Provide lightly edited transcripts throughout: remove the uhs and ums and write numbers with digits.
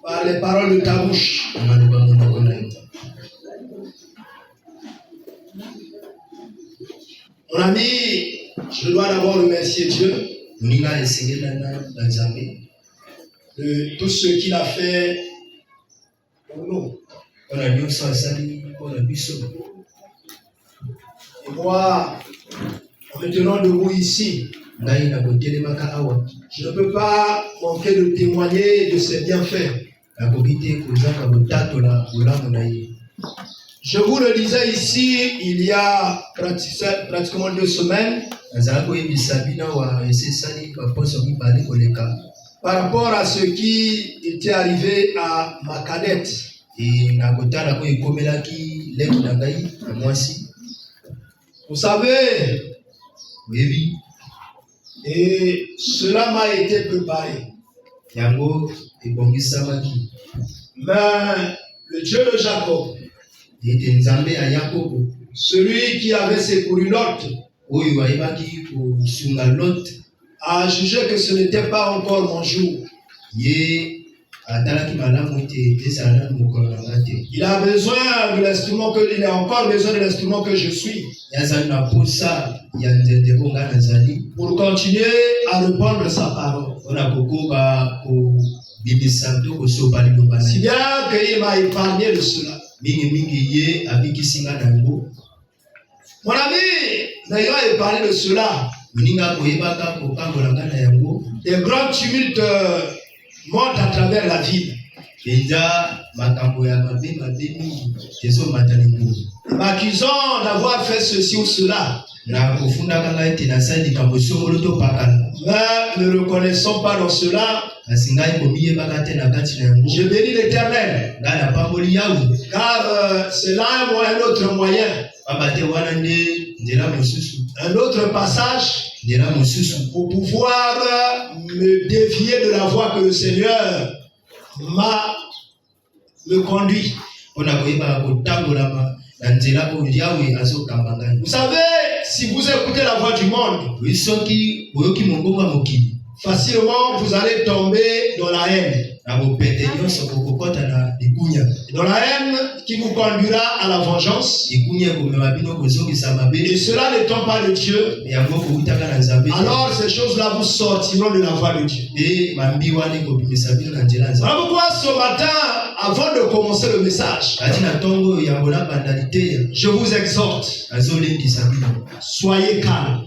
par les paroles de ta bouche. Mon ami, je dois d'abord remercier Dieu de tout ce qu'il a fait pour nous. Et moi, en me tenant debout ici, je ne peux pas manquer de témoigner de ses bienfaits. Je vous le disais ici, il y a pratiquement 2 semaines, par rapport à ce qui était arrivé à ma cadette. Vous savez, et cela m'a été préparé. Mais le Dieu de Jacob, celui qui avait secouru Lot, a jugé que ce n'était pas encore mon jour. Il a besoin de l'instrument que il a encore besoin de l'instrument que je suis pour continuer à répandre sa parole. Si bien qu'il m'a épargné de cela. Mon ami, n'ayant épargné de cela, des grands tumultes montent à travers la ville. M'accusant d'avoir fait ceci ou cela, mais ne reconnaissant pas dans cela, je bénis l'Éternel, car c'est là un autre moyen, un autre passage pour pouvoir me dévier de la voie que le Seigneur me conduit. Vous savez, si vous écoutez la voix du monde, facilement vous allez tomber dans la haine. Dans la haine qui vous conduira à la vengeance. Et cela n'étant pas de Dieu, alors ces choses-là vous sortiront de la voie de Dieu. Voilà pourquoi ce matin, avant de commencer le message, je vous exhorte, soyez calme.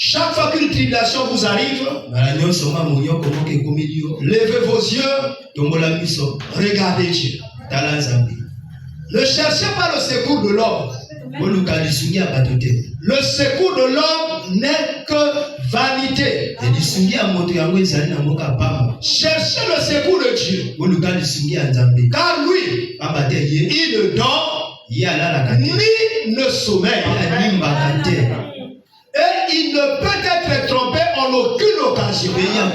Chaque fois qu'une tribulation vous arrive, levez vos yeux, regardez Dieu. Ne cherchez pas le secours de l'homme. Le secours de l'homme n'est que vanité. Cherchez le secours de Dieu. Car lui, il ne dort, ni ne sommeille. Et il ne peut être trompé en aucune occasion. Rien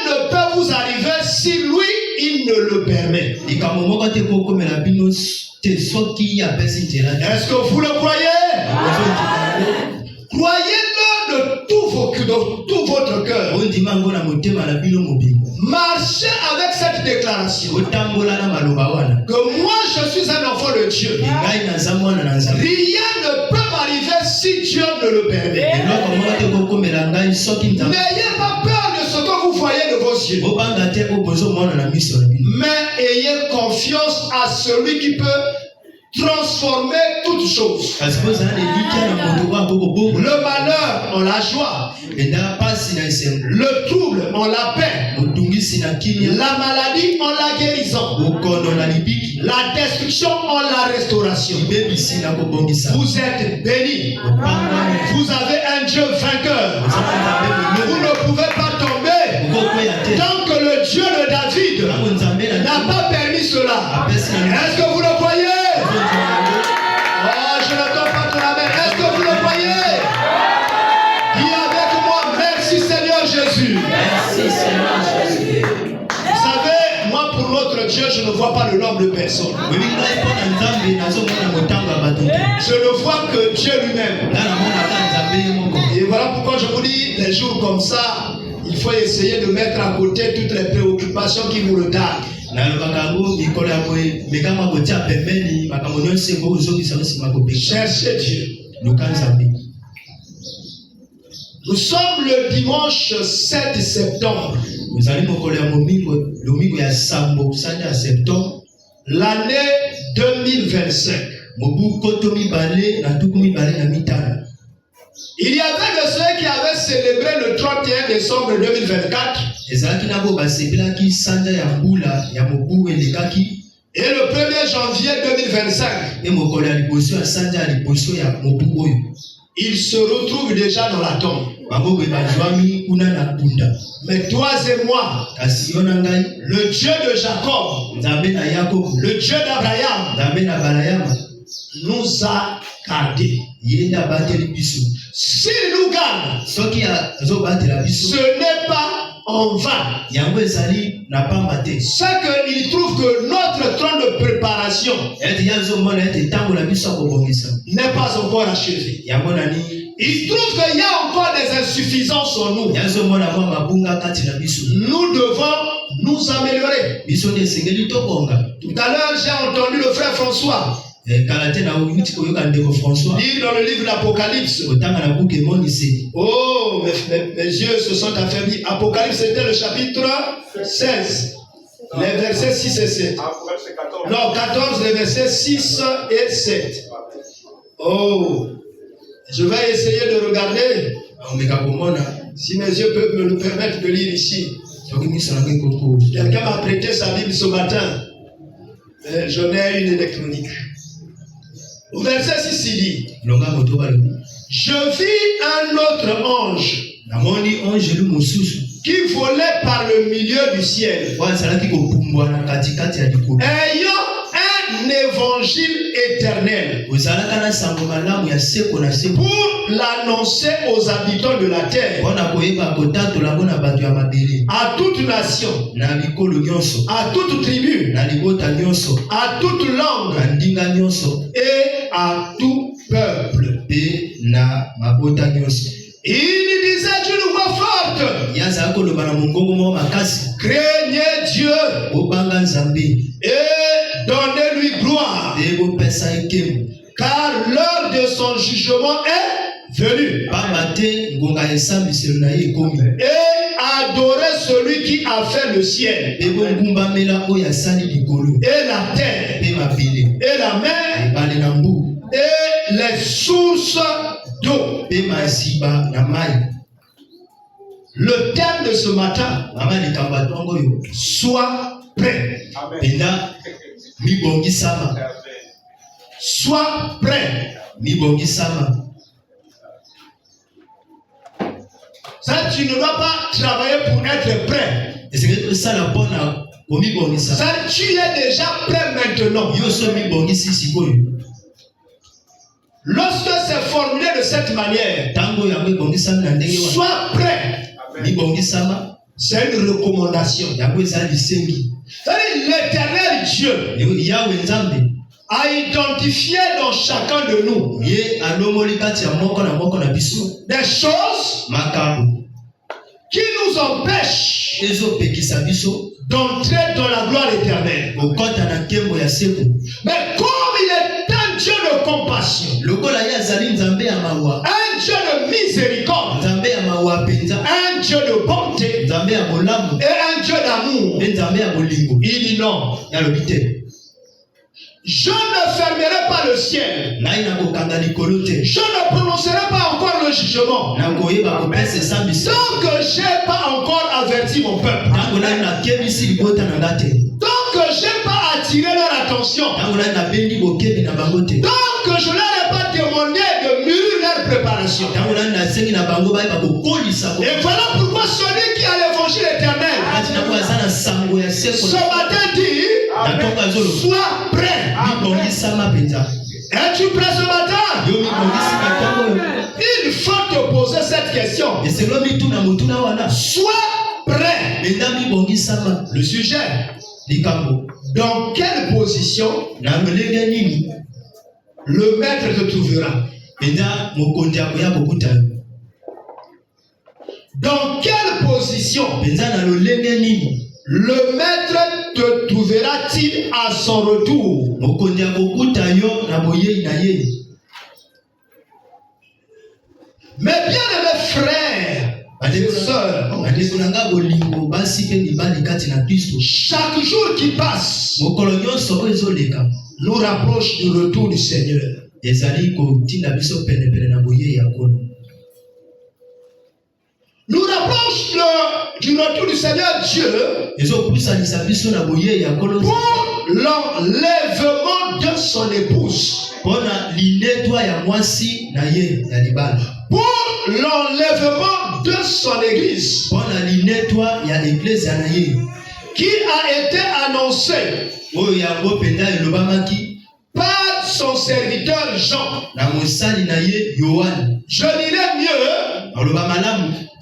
ne peut vous arriver si lui, il ne le permet. Est-ce que vous le croyez? Croyez-le de tout votre cœur. Marchez avec cette déclaration que moi je suis un enfant de Dieu. Rien ne peut m'arriver si Dieu ne le permet. N'ayez pas peur de ce que vous voyez de vos yeux, mais ayez confiance à celui qui peut transformer toutes choses. Le malheur en la joie, le trouble en la paix, la maladie en la guérison, la destruction en la restauration. Vous êtes bénis. Vous avez un Dieu vainqueur. Vous ne pouvez pas tomber tant que le Dieu de David n'a pas permis cela. Est-ce que vous le croyez? Oh, je n'entends pas ton amen. Est-ce que vous le croyez? Dis avec moi, merci Seigneur Jésus. Merci Seigneur Jésus. Vous savez, moi pour notre Dieu, je ne vois pas le nombre de personnes. Je ne vois que Dieu lui-même. Et voilà pourquoi je vous dis, les jours comme ça, il faut essayer de mettre à côté toutes les préoccupations qui vous retardent. Cherchez Dieu. Nous sommes le dimanche 7 septembre. L'année 2025. Il y avait de ceux qui avaient célébré le 31 décembre 2024. Et le 1er janvier 2025. Ils se retrouvent déjà dans la tombe. Mais toi et moi, le Dieu de Jacob, le Dieu d'Abraham, nous a gardés. S'il nous garde, ce n'est pas en vain. C'est qu'il trouve que notre trône de préparation n'est pas encore achevé. Il trouve qu'il y a encore des insuffisances en nous. Nous devons nous améliorer. Tout à l'heure, j'ai entendu le frère François lire dans le livre de l'Apocalypse. Oh, mes yeux se sont affaiblis. Apocalypse, c'était le chapitre 16, les versets 6 et 7. Non, 14, les versets 6 et 7. Oh, je vais essayer de regarder si mes yeux peuvent me le permettre de lire ici. Quelqu'un m'a prêté sa Bible ce matin. J'en ai une électronique. Au verset 6, il dit: je vis un autre ange qui volait par le milieu du ciel, ayant un évangile éternel pour l'annoncer aux habitants de la terre, à toute nation, à toute tribu, à toute langue et à tout peuple. Il disait d'une voix forte: craignez Dieu et donnez-lui gloire, car l'heure de son jugement est venue. Et adorez celui qui a fait le ciel et la terre et la mer et les sources d'eau. Le thème de ce matin: sois prêt. Sois prêt. Ça, tu ne dois pas travailler pour être prêt. Ça, tu es déjà prêt maintenant. Lorsque c'est formulé de cette manière, sois prêt. C'est une recommandation. L'éternel Dieu a identifié dans chacun de nous des choses qui nous empêchent d'entrer dans la gloire éternelle. Mais comme il est un Dieu de compassion, un Dieu de miséricorde, un Dieu de bonté et un Dieu d'amour, il dit non. Je ne fermerai pas le ciel. Je ne prononcerai pas encore le jugement tant que je n'ai pas encore averti mon peuple. Tant que je n'ai pas attiré leur attention. Tant que je ne leur ai pas demandé de mûrir leur préparation. Et voilà pourquoi celui qui a l'évangile éternel ce matin dit: sois prêt. Es-tu prêt ce matin? Il faut te poser cette question. Sois prêt. Le sujet: dans quelle position le maître te trouvera? Dans quelle position le maître te trouvera-t-il à son retour? Mes bien-aimés frères et sœurs, chaque jour qui passe nous rapproche du retour du Seigneur. Nous rapproche du retour du Seigneur Dieu pour l'enlèvement de son épouse. Pour l'enlèvement de son église qui a été annoncé par son serviteur Jean. Je dirais mieux,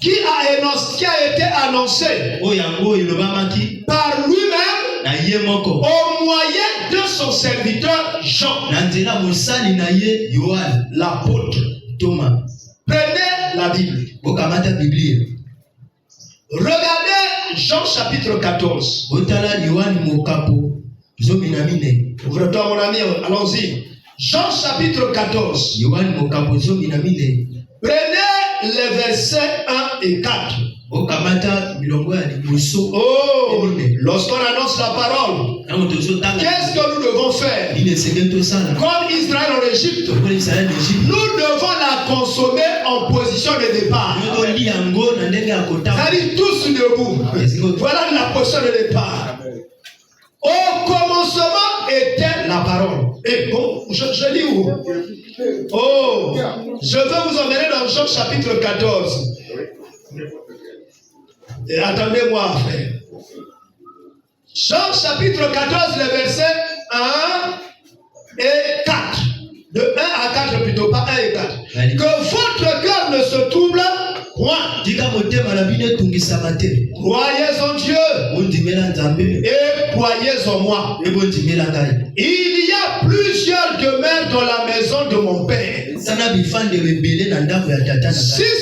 qui a été annoncé par lui-même au moyen de son serviteur Jean, l'apôtre Thomas. Prenez la Bible. Regardez Jean chapitre 14. Ouvre-toi mon ami, allons-y. Jean chapitre 14. Prenez les versets 1 et 4. Oh, lorsqu'on annonce la parole, qu'est-ce que nous devons faire? Comme Israël en Égypte, nous devons la consommer en position de départ. C'est-à-dire tous debout. Voilà la position de départ. Au commencement était la parole. Et bon, je lis où? Oh, je veux vous emmener dans Jean chapitre 14. Et attendez-moi, frère. Jean chapitre 14, les versets 1 et 4. De 1 à 4 plutôt, pas 1 et 4. Que votre cœur ne se trouble point. Croyez en Dieu et croyez en moi. Il y a plusieurs demeures dans la maison de mon Père. Si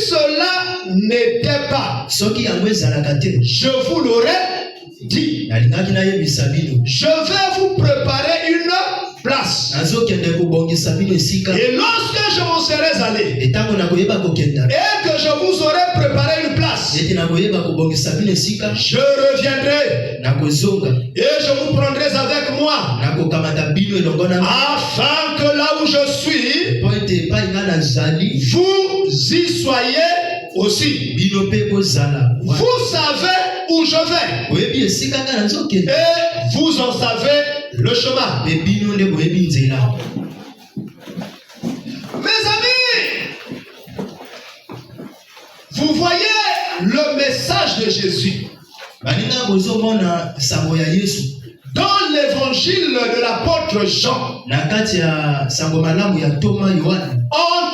cela n'était pas, je vous l'aurais dit. Je vais vous préparer une place. Et lorsque je m'en serai allé, et que je vous aurai préparé une place, je reviendrai et je vous prendrai avec moi, afin que là où je suis, vous y soyez aussi. Vous savez où je vais et vous en savez le chemin. Mes amis, vous voyez le message de Jésus dans l'évangile de l'apôtre Jean, en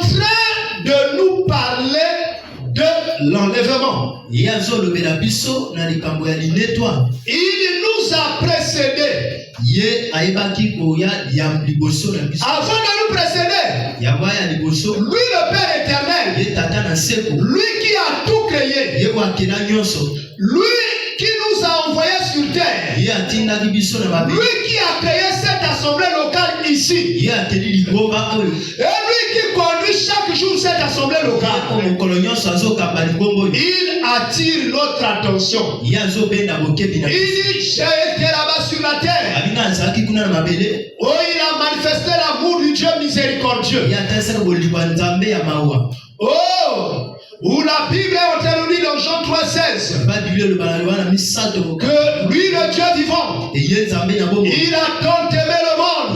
train de nous parler de l'enlèvement. Il nous a précédés. Avant de nous précéder, lui le Père éternel, lui qui a tout créé, lui qui nous a envoyés sur terre, lui qui a créé cette assemblée locale ici, et lui qui conduit chaque jour cette assemblée locale, il attire notre attention. Il dit, j'ai été là-bas sur la terre. Oh, il a manifesté l'amour du Dieu miséricordieux. Oh, où la Bible est en train de nous dire dans Jean 3,16 que lui, le Dieu vivant, il a tant aimé le monde.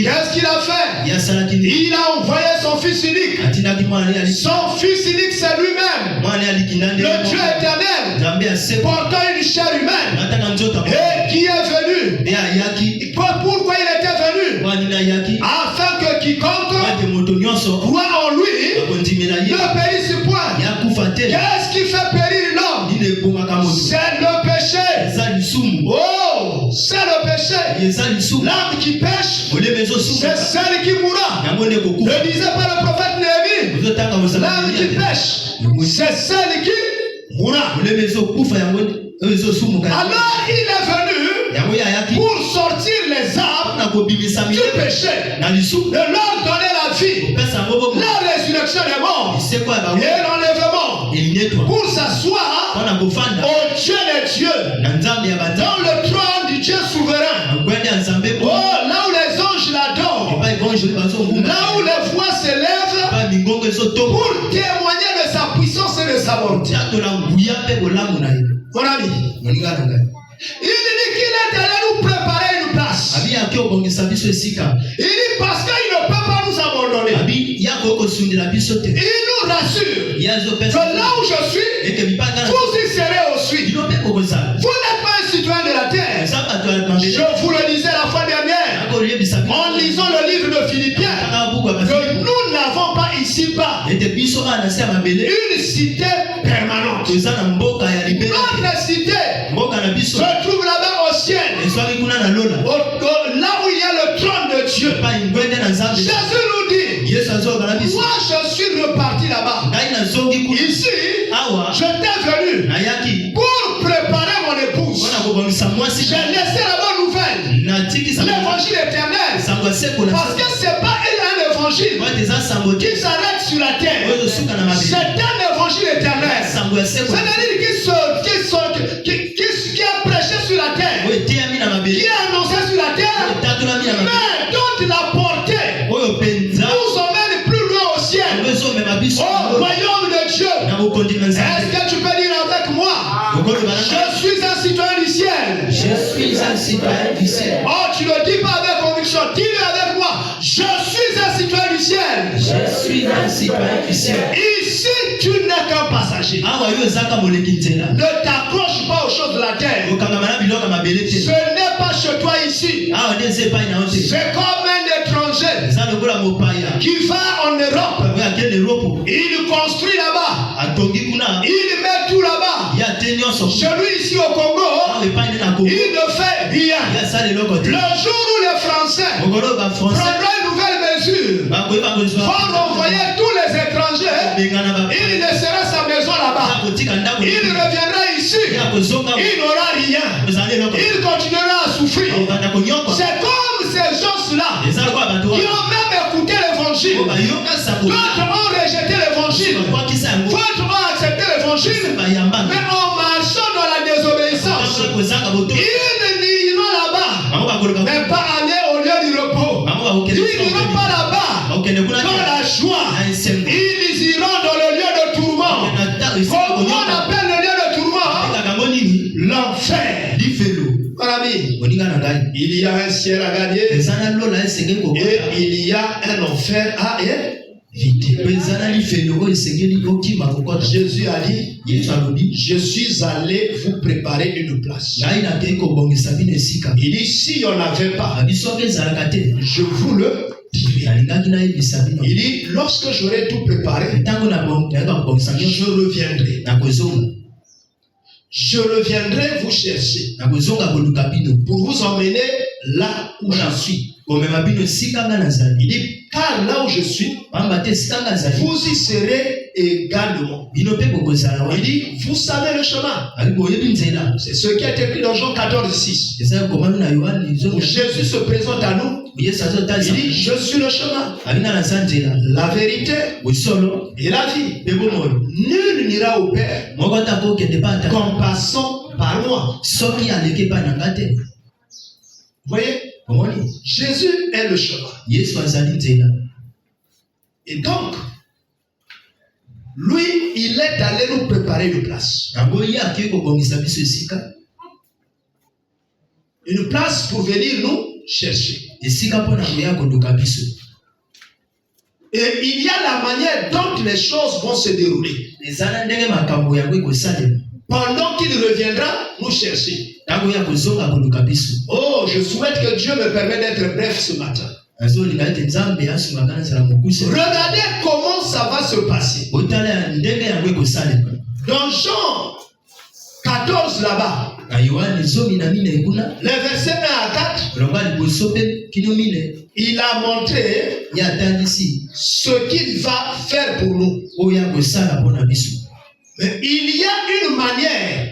Qu'est-ce qu'il a fait? Il a envoyé son fils unique. Son fils unique, c'est lui-même, le Dieu éternel, portant une chair humaine, et qui est venu. Pourquoi il était venu? Afin que quiconque croit en lui ne périsse point. Qu'est-ce qui fait périr l'homme? C'est le péché. Oh, c'est le péché. L'homme qui pêche C'est celle qui mourra. Le disait par le prophète Néhémie. L'âme qui pêche, c'est celle qui mourra. Alors il est venu pour sortir les âmes du péché, de leur donner la vie, la résurrection des morts et l'enlèvement, pour s'asseoir au Dieu des dieux, dans le trône du Dieu souverain. Oh, là où les anges l'adorent, là où les voix s'élèvent pour témoigner de sa puissance et de sa bonté. Mon ami, il dit qu'il est allé nous préparer une place. Il dit parce qu'il ne peut pas nous abandonner. Il nous rassure que là où je suis, vous y serez aussi. Vous n'êtes pas un citoyen de la terre. Je vous le disais la fois dernière en lisant le livre de Philippiens, que nous n'avons pas ici-bas une cité permanente. Notre cité se trouve là-bas au ciel, là où il y a le trône de Dieu. Jésus nous dit, moi je suis reparti là-bas. Ici, je t'ai venu pour préparer mon épouse. J'ai laissé la bonne nouvelle, l'évangile éternel, parce que ce n'est pas un évangile qui s'arrête sur la terre. C'est un évangile éternel. C'est-à-dire qui est prêché sur la terre, qui est annoncé sur la terre, mais dont la portée nous emmène plus loin au ciel, au royaume de Dieu. Est-ce que tu peux dire avec moi, je suis un citoyen du ciel? Je suis un citoyen du ciel. Oh, tu ne le dis pas avec conviction, dis-le avec moi. Je suis un citoyen du ciel. Je suis un citoyen du ciel. Ici, tu n'es qu'un passager. Ne t'accroche pas aux choses de la terre. Ce n'est pas chez toi ici. C'est comme un étranger qui va en Europe. Il construit là-bas. Il met tout là-bas. Celui ici au Congo, il ne fait rien. Le jour où les Français prendront une nouvelle mesure, vont renvoyer tous les étrangers, il laissera sa maison là-bas. Il reviendra ici. Il n'aura rien. Il continuera à souffrir. C'est comme ces gens-là qui ont même écouté l'évangile. D'autres ont rejeté l'évangile. D'autres ont accepté l'évangile. Mais en marchant dans la désobéissance, ils n'iront là-bas, mais pas aller au lieu du repos. Ils n'iront pas là-bas dans la joie. Ils iront dans le lieu de tourment. Comment on appelle le lieu de tourment? L'enfer. Mon ami, il y a un ciel à gagner et il y a un enfer à Jésus a dit, je suis allé vous préparer une place. Il dit, si on n'avait pas, je vous le dirai. Il dit, lorsque j'aurai tout préparé, je reviendrai. Je reviendrai vous chercher pour vous emmener là où je suis. Il dit, car là où je suis, vous y serez également. Il dit, vous savez le chemin. C'est ce qui est écrit dans Jean 14:6. Jésus se présente à nous. Il dit, je suis le chemin, la vérité et la vie. Nul n'ira au Père qu'en passant par moi. Vous voyez? Jésus est le chemin. Et donc, lui, il est allé nous préparer une place. Une place pour venir nous chercher. Et il y a la manière dont les choses vont se dérouler. Pendant qu'il reviendra nous chercher. Oh, je souhaite que Dieu me permette d'être bref ce matin. Regardez comment ça va se passer. Dans Jean 14 là-bas, Les versets 1 à 4, il a montré ce qu'il va faire pour nous. Mais il y a une manière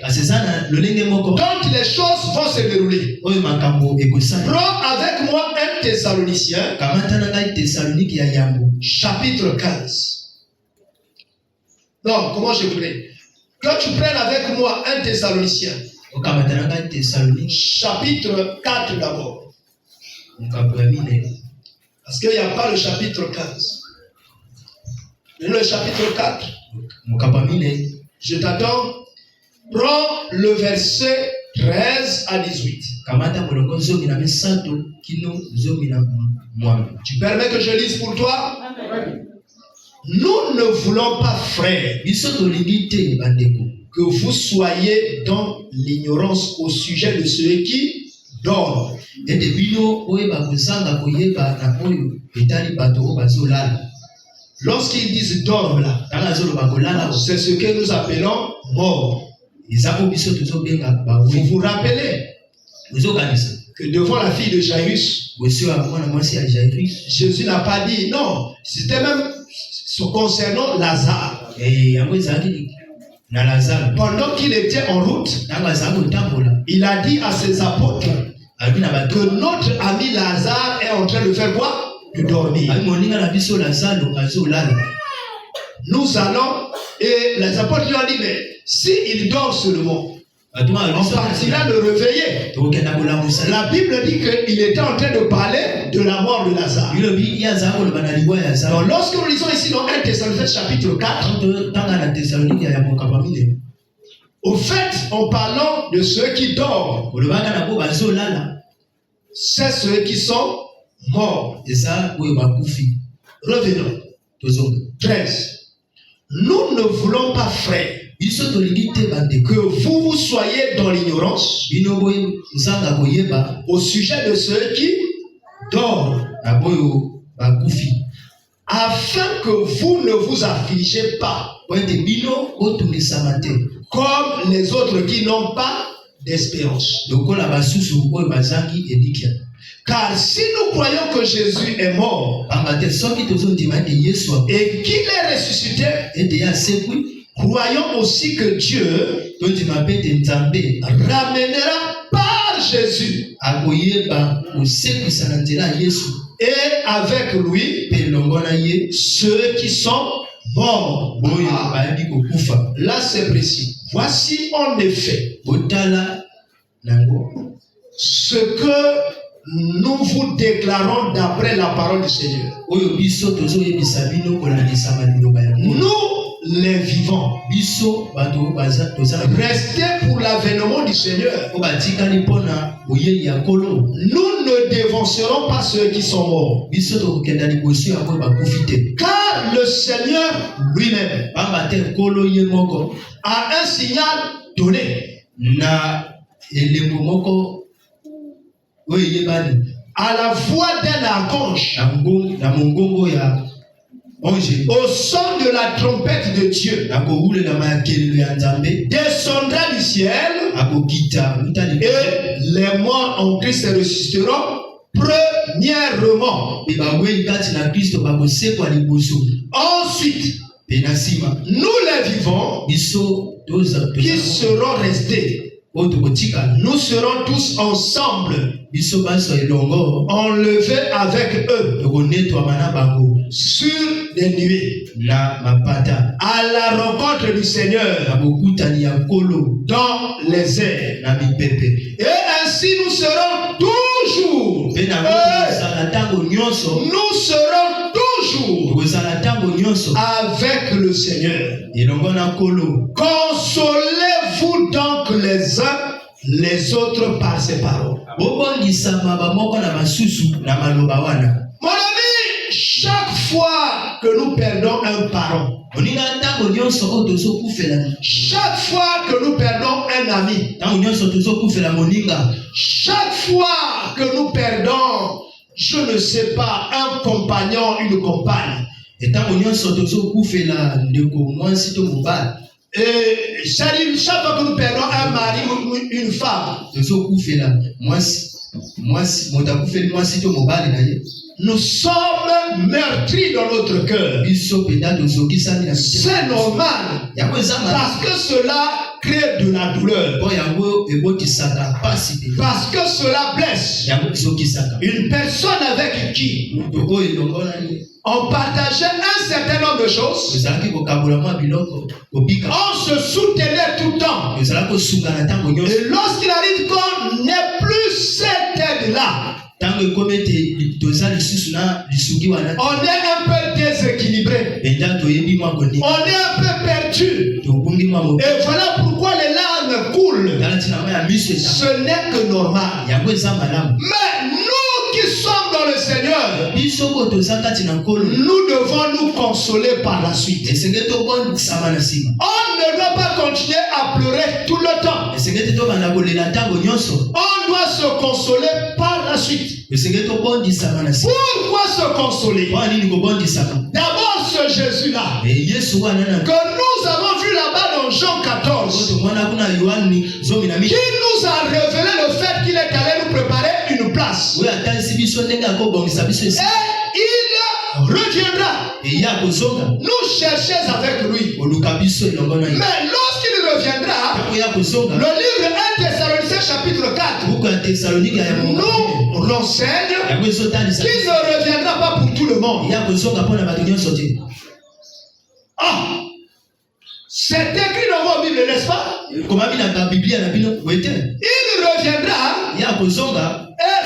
dont les choses vont se dérouler. Prends avec moi 1 Thessaloniciens, chapitre 15. Non, comment je voulais? Que tu prennes avec moi 1 Thessaloniciens, chapitre 4 d'abord. Parce qu'il n'y a pas le chapitre 15. Le chapitre 4. Je t'attends. Prends le verset 13 à 18. Tu permets que je lise pour toi? Nous ne voulons pas, frères, que vous soyez dans l'ignorance au sujet de ceux qui dorment. Lorsqu'ils disent dorment là, c'est ce que nous appelons mort. Vous vous rappelez que devant la fille de Jairus, Jésus n'a pas dit non, c'était même concernant Lazare. Pendant qu'il était en route, il a dit à ses apôtres que notre ami Lazare est en train de faire quoi? De dormir. Nous allons, et les apôtres lui ont dit, mais s'il dort seulement, on partira le réveiller. La Bible dit qu'il était en train de parler de la mort de Lazare. Donc, lorsque nous lisons ici dans 1 Thessaloniciens chapitre 4, au fait, en parlant de ceux qui dorment, c'est ceux qui sont morts. Revenons. 13. Nous ne voulons pas, frères, que vous soyez dans l'ignorance au sujet de ceux qui dorment, afin que vous ne vous affligez pas comme les autres qui n'ont pas d'espérance. Car si nous croyons que Jésus est mort et qu'il est ressuscité, croyons aussi que Dieu ramènera par Jésus et avec lui ceux qui sont morts. Là c'est précis. Voici en effet ce que nous vous déclarons d'après la parole du Seigneur. Nous les vivants, restez pour l'avènement du Seigneur. Nous ne dévancerons pas ceux qui sont morts, car le Seigneur lui-même a un signal donné à la voix d'un archange, au son de la trompette de Dieu, descendra du ciel, et les morts en Christ ressusciteront premièrement. Ensuite, nous les vivants qui serons restés, nous serons tous ensemble enlevés avec eux sur des nuées à la rencontre du Seigneur dans les airs. Et ainsi nous serons toujours, nous serons toujours avec le Seigneur. Consolez-vous donc les uns les autres par ces paroles. Mon ami, chaque fois que nous perdons un parent, chaque fois que nous perdons un ami, chaque fois que nous perdons, je ne sais pas, un compagnon, une compagne, Et chaque fois que nous perdons un mari ou une femme, nous sommes meurtris dans notre cœur. C'est normal. Parce que cela crée de la douleur. Parce que cela blesse. Une personne avec qui on partageait un certain nombre de choses. On se soutenait tout le temps. Et lorsqu'il arrive qu'on n'est plus cette aide-là, on est un peu déséquilibré. On est un peu perdu. Et voilà pourquoi les larmes coulent. Ce n'est que normal. Mais nous qui sommes dans le Seigneur, nous devons nous consoler par la suite. On ne doit pas continuer à pleurer tout le temps. On doit se consoler par la suite. Pourquoi se consoler? D'abord ce Jésus-là que nous avons vu là-bas dans Jean 14, qui nous a révélé le fait qu'il est allé nous préparer une place. Et il reviendra nous chercher avec lui. Mais lorsqu'il reviendra, le livre 1 Thessaloniciens chapitre 4 nous renseigne qu'il ne reviendra pas pour tout le monde. C'est écrit dans vos Bibles, n'est-ce pas? Il reviendra et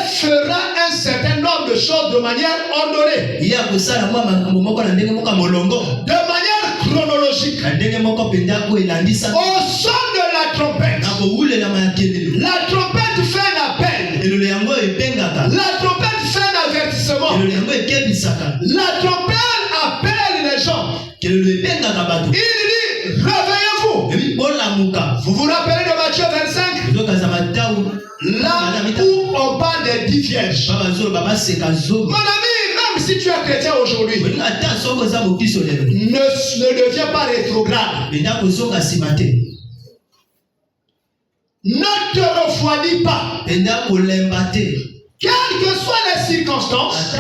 fera un certain nombre de choses de manière ordonnée, de manière chronologique, au son de la trompette. La trompette fait un appel. La trompette fait un avertissement. La trompette appelle les gens. Il dit, réveillez-vous. Vous vous rappelez de Matthieu 25? Là où on parle des 10 vierges. Mon ami, même si tu es chrétien aujourd'hui, ne deviens pas rétrograde. Ne te refroidis pas. Quelles que soient les circonstances,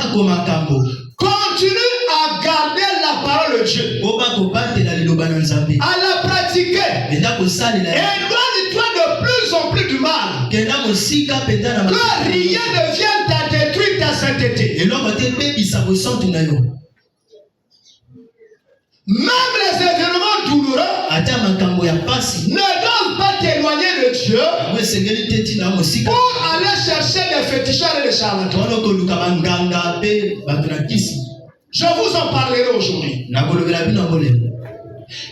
continue à garder la parole de Dieu, à la pratiquer. Éloigne-toi de plus en plus du mal, que rien ne vienne à détruire ta sainteté. Même les événements douloureux ne doivent pas t'éloigner de Dieu pour aller chercher des fétichards et des charlatans. Je vous en parlerai aujourd'hui.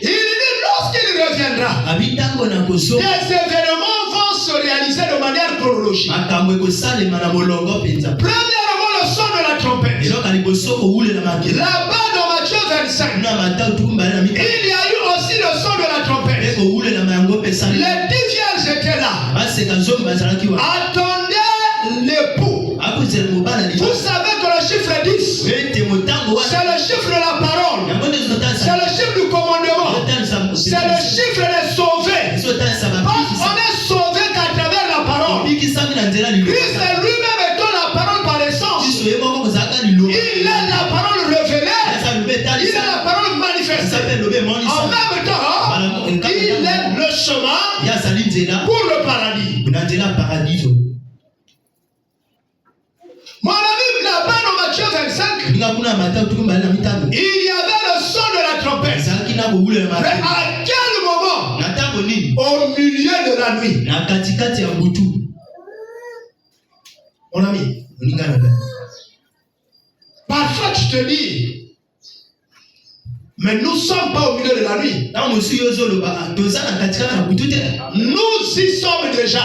Il dit lorsqu'il reviendra, des événements vont se réaliser de manière chronologique. Premièrement, le son de la trompette. Là-bas dans Matthieu 25, il y a eu aussi le son de la trompette. Les 10 vierges étaient là. Attendez l'époux. Vous savez que le chiffre 10, c'est le chiffre de la parole. C'est le chiffre du commandement. C'est le chiffre des sauvés. Parce qu'on est sauvé qu'à travers la parole. Christ est lui-même étant la parole par essence. Il est la parole révélée. Il est la parole manifestée. En même temps, il est le chemin pour le paradis. Mon ami, là-bas dans Matthieu 25, il y avait le son de la trompette. Mais à quel moment? Au milieu de la nuit. Mon ami, parfois tu te dis, mais nous ne sommes pas au milieu de la nuit. Nous y sommes déjà.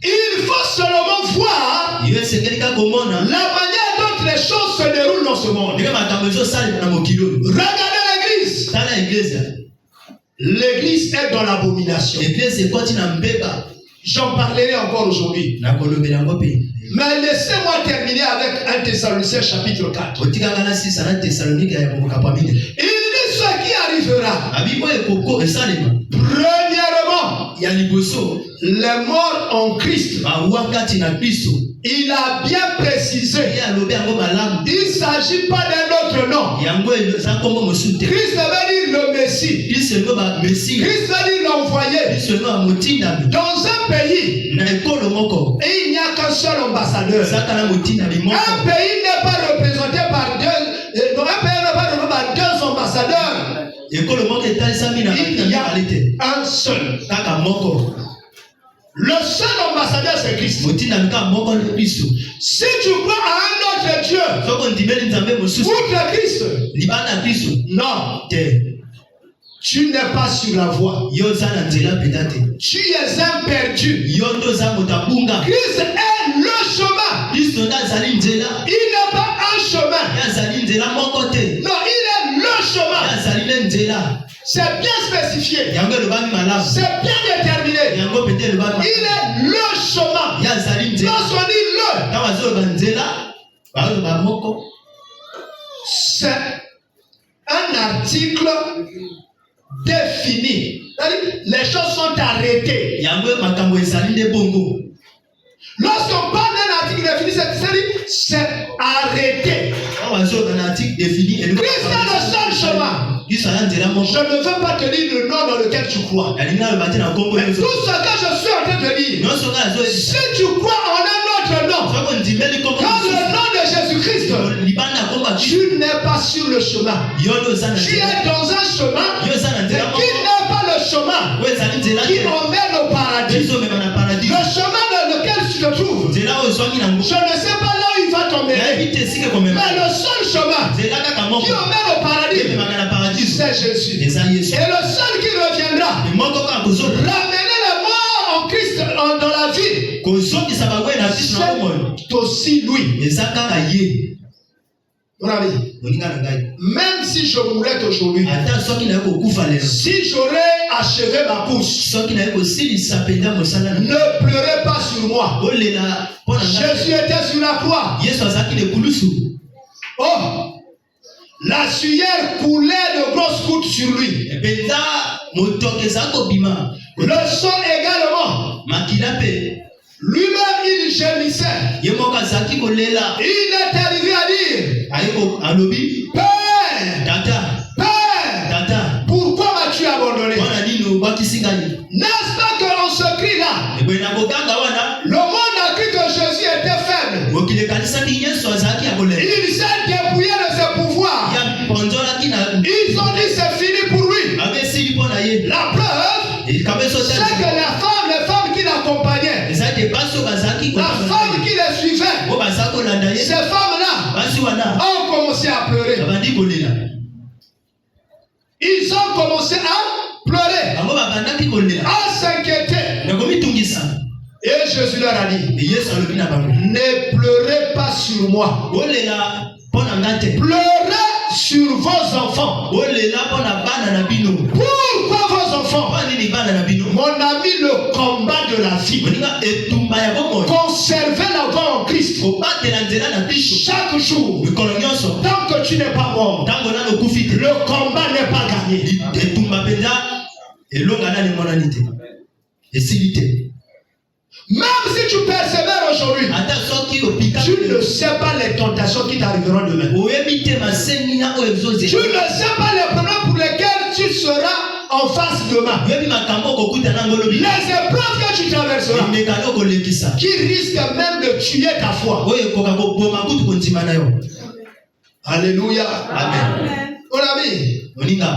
Il faut seulement voir la manière dont les choses se déroulent dans ce monde. Regardez l'église. L'église est dans l'abomination. J'en parlerai encore aujourd'hui. Mais laissez-moi terminer avec 1 Thessaloniciens chapitre 4. Il dit ce qui arrive arrivera. Premièrement, les morts en Christ. Il a bien précisé. Il ne s'agit pas d'un autre nom. Christ veut dire le Messie. Christ veut dire l'envoyé. Dans un pays, il n'y a qu'un seul ambassadeur. Un pays n'est pas représenté par deux ambassadeurs. Il y a un seul. Le seul ambassadeur, c'est Christ. Si tu crois à un autre Dieu, outre Christ, non, tu n'es pas sur la voie. Tu es un perdu. Christ est le chemin. Il n'est pas un chemin. Non, il est le chemin. C'est bien spécifié. C'est bien déterminé. Il est le chemin. Lorsqu'on dit le, c'est un article défini. Les choses sont arrêtées. Lorsqu'on parle d'un article défini, c'est arrêté. Christ est le seul chemin. Je ne veux pas te dire le nom dans lequel tu crois. Mais tout ce que je suis en train de dire, si tu crois en un autre nom, comme le nom de Jésus-Christ, tu n'es pas sur le chemin. Tu es dans un chemin qui n'est pas le chemin qui emmène au paradis. Le chemin dans lequel tu te trouves, je ne sais pas là où il va t'emmener. Mais le seul chemin qui emmène au paradis, c'est Jésus. Et le seul qui reviendra, ramener les morts en Christ dans la vie, c'est aussi lui. Même si je mourrais aujourd'hui, si j'aurais achevé ma course, ne pleurez pas sur moi. Jésus était sur la croix. Oh, la sueur coulait de grosses gouttes sur lui. Le sang également. Lui-même, il gémissait. Il est arrivé à dire: Père, Père, pourquoi m'as-tu abandonné? N'est-ce pas qu'on se crie là? Le monde a cru que Jésus était faible. Il s'est dépouillé de ses pouvoirs. Ils ont dit c'est fini pour lui. La preuve, c'est que les femmes qui l'accompagnaient, la femme qui les suivait, ces femmes-là ont commencé à pleurer. Ils ont commencé à pleurer, à s'inquiéter. Et Jésus leur a dit: ne pleurez pas sur moi. Pleurez sur vos enfants. Pourquoi vos enfants? Mon ami, le combat de la vie. Conservez la voie en Christ. Chaque jour, tant que tu n'es pas mort, le combat n'est pas gagné. Même si tu persévères aujourd'hui, tu ne sais pas les tentations qui t'arriveront demain. Tu ne sais pas les problèmes pour lesquels tu seras en face demain. Les épreuves que tu traverseras, qui risquent même de tuer ta foi. Alléluia. Amen. Mon ami,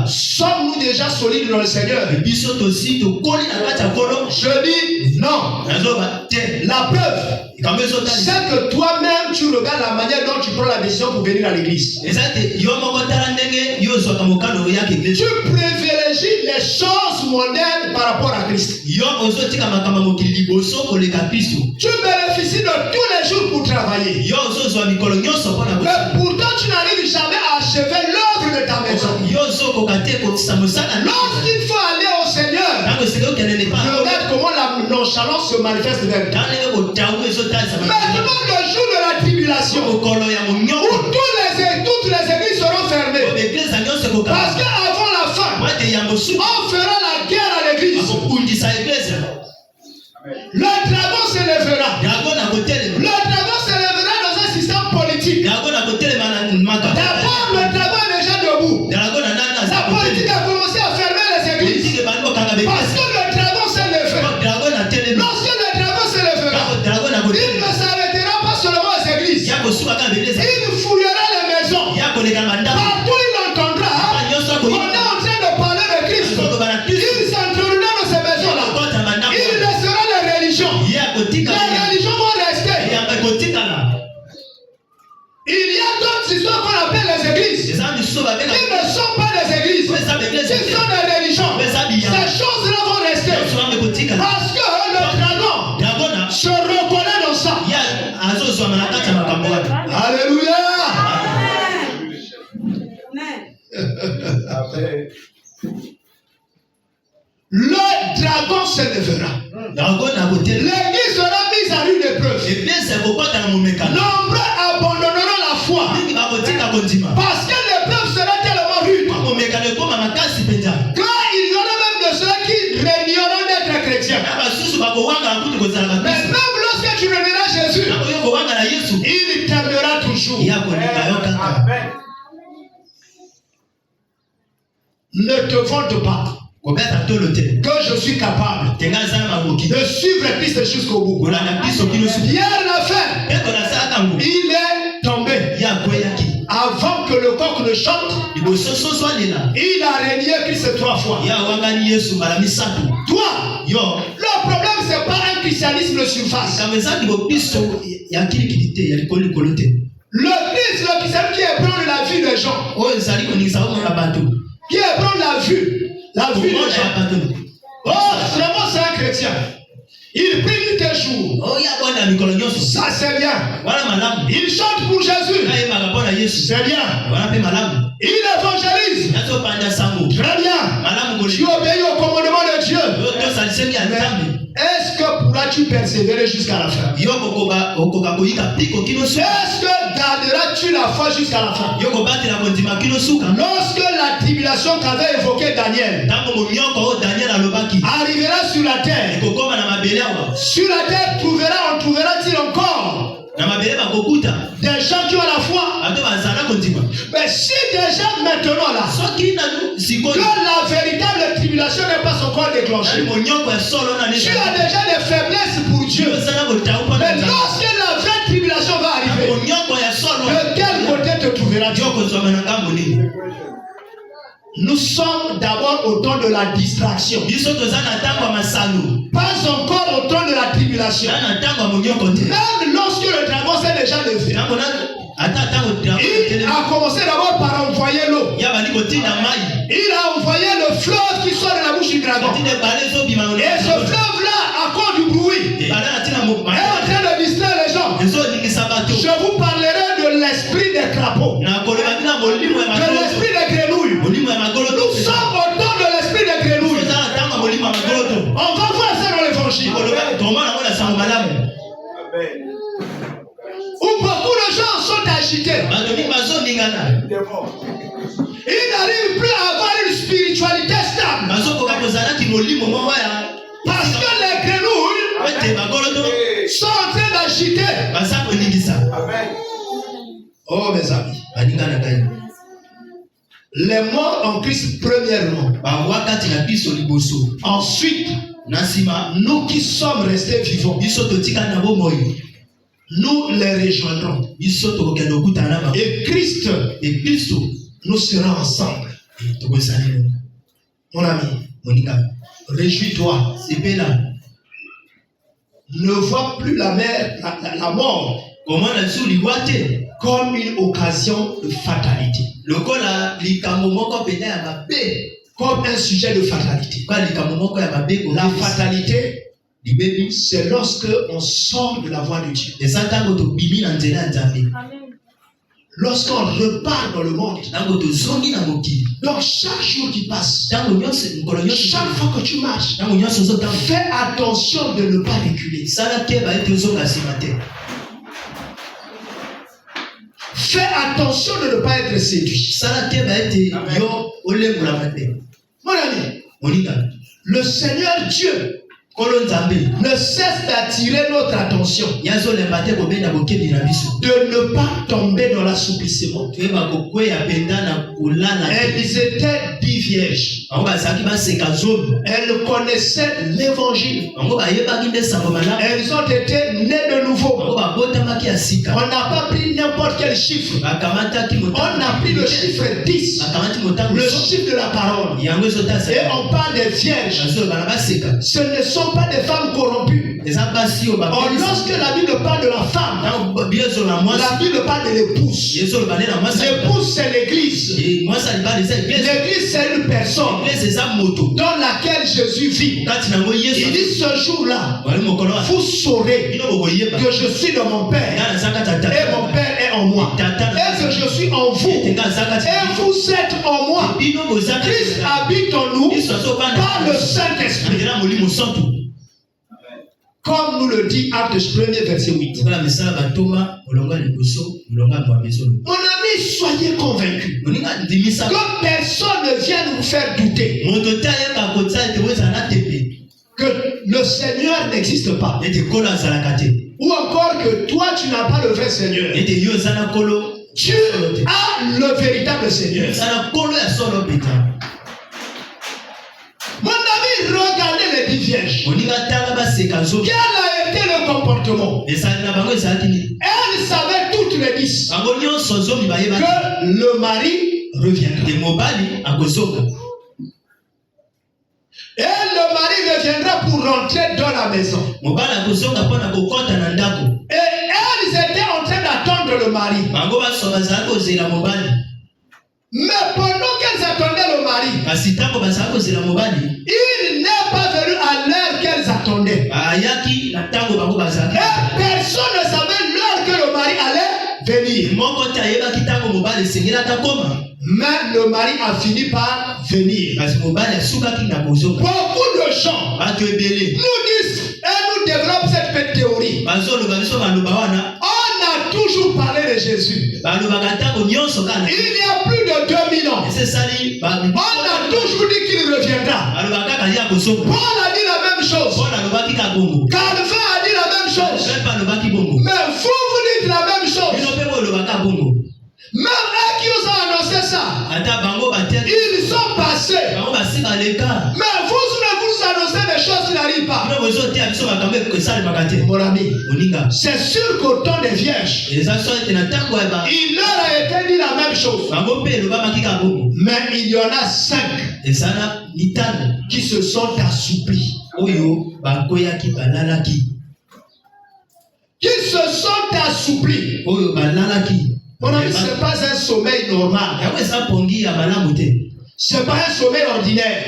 sommes-nous déjà solides dans le Seigneur? Je dis non. La preuve, c'est que toi-même tu regardes la manière dont tu prends la décision pour venir à l'église. Tu privilégies les choses mondaines par rapport à Christ. Tu bénéficies de tous les jours pour travailler. Mais pourtant tu n'arrives jamais à achever l'œuvre de ta maison. Lorsqu'il faut aller au Seigneur, regarde comment la nonchalance se manifeste vers toi. Maintenant le jour de la tribulation, où toutes les églises seront fermées, parce qu'avant la fin, On fera la guerre à l'église. Le dragon s'élèvera. Le dragon s'élèvera dans un système politique. D'abord, le dragon est déjà debout. La politique a commencé à fermer les églises. Parce que le dragon s'est levé. Lorsque le dragon s'élèvera, il ne s'arrêtera pas seulement aux églises. Il fouillera les maisons. Partout il entendra. On est en train de parler de Christ. Il s'introduira dans ces maisons-là. Il laissera les religions. Les religions vont rester. Il y a d'autres histoires qu'on appelle les églises. Ils ne sont pas des églises. Ils sont des religions. Ces choses-là vont rester. Parce que le dragon se reconnaît dans ça. Alléluia. Le dragon se lèvera. L'église sera mise à rude épreuve. Nombreux abandonneront la foi. Parce que l'épreuve sera tellement rude. Quand il y aura même de ceux qui régneront d'être chrétiens. Mais même lorsque tu reverras Jésus, il t'aimera toujours. Ne te vante pas que je suis capable de suivre Christ jusqu'au bout. Pierre l'a fait. Il est tombé. Avant que le coq ne chante, il a régné Christ 3 fois. Toi, le problème c'est pas un christianisme de surface. Le Christ, le christianisme qui ébranle la vie des gens. Qui ébranle la vue des gens. Oh, vraiment c'est un chrétien. Il prie nuit et jour. Ça c'est bien. Il chante pour Jésus. C'est bien. Il évangélise. Très bien. Tu obéis au commandement de Dieu. Est-ce que pourras-tu persévérer jusqu'à la fin? Est-ce que garderas-tu la foi jusqu'à la fin? Lorsque la tribulation qu'avait évoqué Daniel arrivera sur la terre, sur la terre on trouvera-t-il encore des gens qui ont la foi? Mais si déjà maintenant là, que la véritable tribulation n'est pas encore déclenchée, tu as déjà des faiblesses pour Dieu. Mais lorsque la vraie tribulation va arriver, de quel côté te trouvera-tu? Nous sommes d'abord au temps de la distraction. Pas encore au temps de la tribulation. Même lorsque le dragon s'est déjà levé, il a commencé d'abord par envoyer l'eau. Il a envoyé le fleuve qui sort de la bouche du dragon. Et ce fleuve-là, à cause du bruit, est en train de distraire les gens. Je vous parlerai de l'esprit des crapauds, de l'esprit des grenouilles. Nous sommes au temps de l'esprit des grenouilles. On va voir ça dans l'évangile. Où beaucoup de gens sont agités. Ils n'arrivent plus à avoir une spiritualité stable. Parce que les grenouilles sont en train d'agiter. Oh mes amis. Les morts en Christ premièrement. Ensuite, nous qui sommes restés vivants, nous les rejoindrons. Et Christ, nous serons ensemble. Mon ami, réjouis-toi. Ne vois plus la mort comme une occasion de fatalité. Comme un sujet de fatalité. La fatalité, c'est lorsque on sort de la voie de Dieu. Lorsqu'on repart dans le monde. Donc chaque jour qui passe, chaque fois que tu marches, fais attention de ne pas reculer. Fais attention de ne pas être séduit. Mon ami, Monika. le Seigneur Dieu Kolo Nzambe. ne cesse d'attirer notre attention, Yazo le bate ko benda ko kebi na biso. de ne pas tomber dans l'assouplissement. Tu eba ko kweya penda na kulala. Elles étaient 10 vierges. Bango bazaki ba seka zobi. Elles connaissaient l'évangile. Bango ba yeba kinde samomala. Elles ont été nées de nouveau. Bango ba botama ki asika. On n'a pas pris n'importe quel chiffre. Bakamata ki On mota. a pris le chiffre 10, Bakamati mota. le chiffre de la parole. Yango zota sa. Et on parle des vierges. Bazo bana ba seka. Ce ne sont pas des femmes corrompues. Eza basi o ba. Or, lorsque la Bible parle de la femme, Na biezo la moi. la Bible parle de l'épouse. Yezo le bane na moi. L'épouse, c'est l'église. Et moi ça liba les églises. L'église, c'est une personne L'église eza moto. dans laquelle Jésus vit. Kati na mo Il Yesu. dit ce jour-là, Wali mokolo. vous saurez Bino boko yeba. que je suis de mon Père Ngana zaka tata. et mon Père est en moi. Et que je suis en vous et vous êtes en moi. Christ habite en nous par le Saint-Esprit. Comme nous le dit Actes 1er verset 8. Mon ami, soyez convaincus que personne ne vienne vous faire douter que le Seigneur n'existe pas. Ou encore que toi tu n'as pas le vrai Seigneur. Dieu a le véritable Seigneur. Mon ami, regardez les 10 vierges. Quel a été le comportement? Elles savaient toutes les 10 que le mari reviendra. Et le mari reviendra pour rentrer dans la maison. Et elles étaient en train d'attendre le mari. Mais pendant qu'elles attendaient le mari, il n'est pas venu à l'heure qu'elles attendaient. Et personne ne savait l'heure que le mari allait venir. Mais le mari a fini par venir. Beaucoup de gens nous disent et nous développent cette petite théorie. On a toujours parlé de Jésus. Il y a plus de 2000 ans. On a toujours dit qu'il reviendra. Paul a dit la même chose. Calvin a dit la même chose. Mais vous dites la même chose. Même eux qui vous ont annoncé ça, ils sont passés. Mais vous ne vous annoncez des choses qui n'arrivent pas. Mon ami, c'est sûr qu'au temps des vierges, il leur a été dit la même chose. Mais il y en a 5 qui se sont assouplis. Qui se sont assouplis. Mon ami, ce n'est pas un sommeil normal. Ce n'est pas un sommeil ordinaire.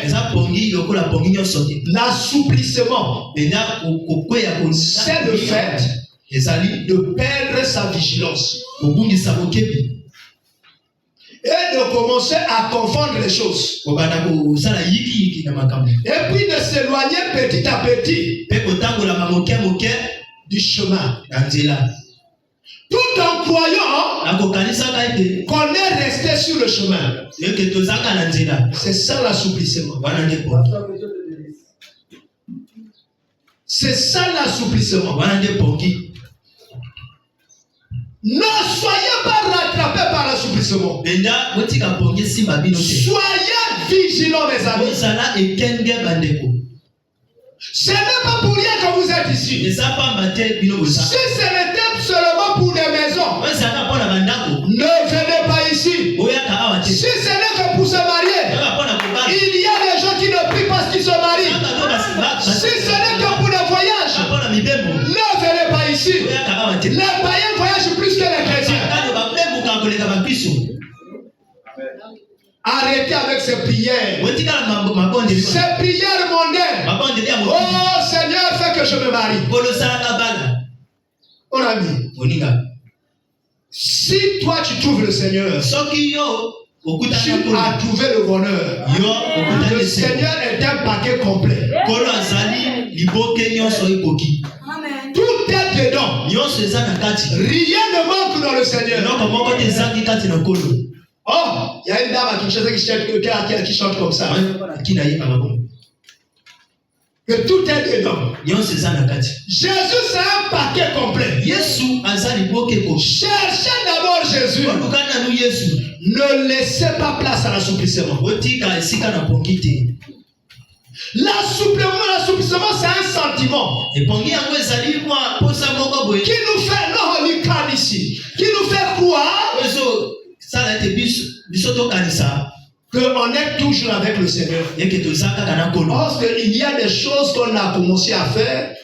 L'assouplissement, c'est le fait de perdre sa vigilance et de commencer à confondre les choses. Et puis de s'éloigner petit à petit du chemin. Tout en croyant qu'on est resté sur le chemin. C'est ça l'assouplissement. C'est ça l'assouplissement. Ne soyez pas rattrapés par l'assouplissement. Soyez vigilants, mes amis. Ce n'est pas pour rien que vous êtes ici. Si ce n'était seulement pour des maisons, ne venez pas ici. Si ce n'est que pour se marier, il y a des gens qui ne prient parce qu'ils se marient. Si ce n'est que pour des voyages, ne venez pas ici. Les païens voyagent plus que les chrétiens. Arrêtez avec ces prières. Ces prières mondaines. Oh Seigneur, fais que je me marie. Mon ami, si toi tu trouves le Seigneur, tu as trouvé le bonheur. Le Seigneur est un paquet complet. Tout est dedans. Rien ne manque dans le Seigneur. Oh, Il y a une dame à Kinshasa qui chante comme ça. Que tout est dedans. Jésus, c'est un paquet complet. Cherchez d'abord Jésus. Ne laissez pas place à l'assouplissement. L'assouplissement, c'est un sentiment qui nous fait ici, qui nous fait croire qu'on est toujours avec le Seigneur. Parce qu'il y a des choses qu'on a commencé à faire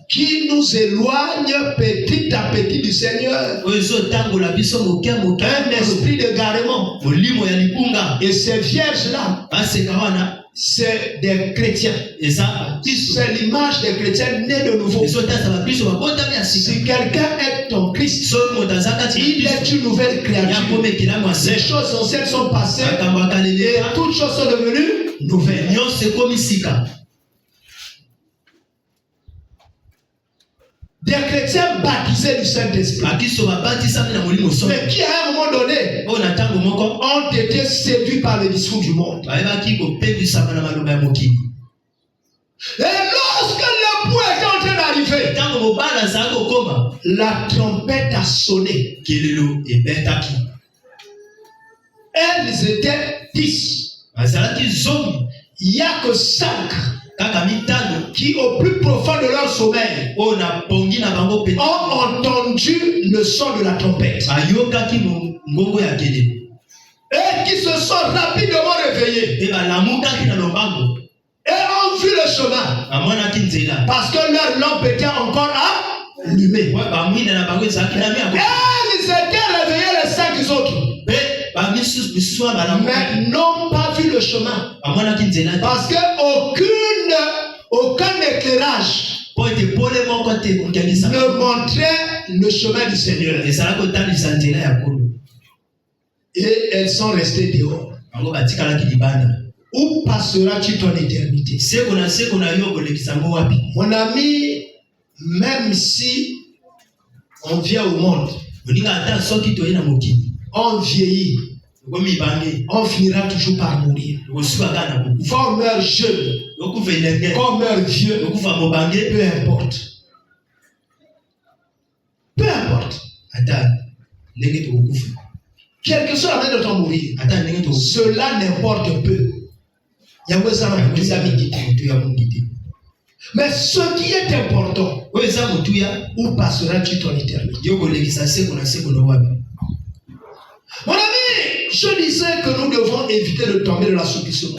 qui nous éloignent petit à petit du Seigneur. Un esprit d'égarement. Et ces vierges-là, c'est des chrétiens. C'est l'image des chrétiens nés de nouveau. Si quelqu'un est ton Christ, il est une nouvelle créature. Les choses anciennes sont passées et toutes choses sont devenues nouvelles. Des chrétiens baptisés du Saint-Esprit, mais qui à un moment donné ont été séduits par le discours du monde. Et lorsque l'époux était en train d'arriver, la trompette a sonné. Elles étaient 10. Il n'y a que 5 qui au plus profond de leur sommeil ont entendu le son de la trompette et qui se sont rapidement réveillés et ont vu le chemin parce que leur lampe était encore allumée. Ils étaient réveillés les 5 autres, mais n'ont pas vu le chemin parce que aucun éclairage ne montrait le chemin du Seigneur. Et elles sont restées dehors. Où passeras-tu ton éternité? Mon ami, même si on vient au monde, on vieillit, on finira toujours par mourir. Qu'on meurt jeune, qu'on meurt vieux, peu importe. Peu importe. Quelle que soit la manière dont on mourir, cela n'importe peu. Mais ce qui est important, où passeras-tu ton éternité? Mon ami, je disais que nous devons éviter de tomber dans l'assouplissement.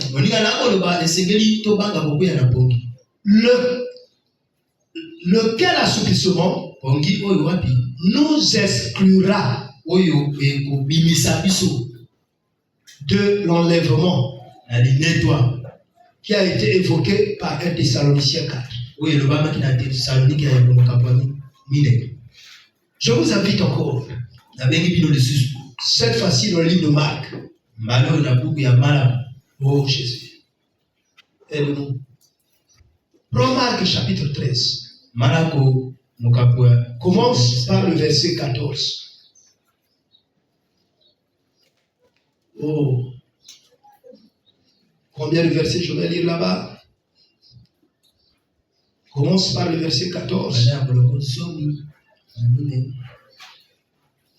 Lequel assouplissement nous exclura de l'enlèvement qui a été évoqué par 1 Thessaloniciens 4. Je vous invite encore, cette fois-ci dans le livre de Marc. Oh Jésus, aide-nous. Prends Marc chapitre 13. Commence par le verset 14. Oh, combien de versets je vais lire là-bas? Commence par le verset 14.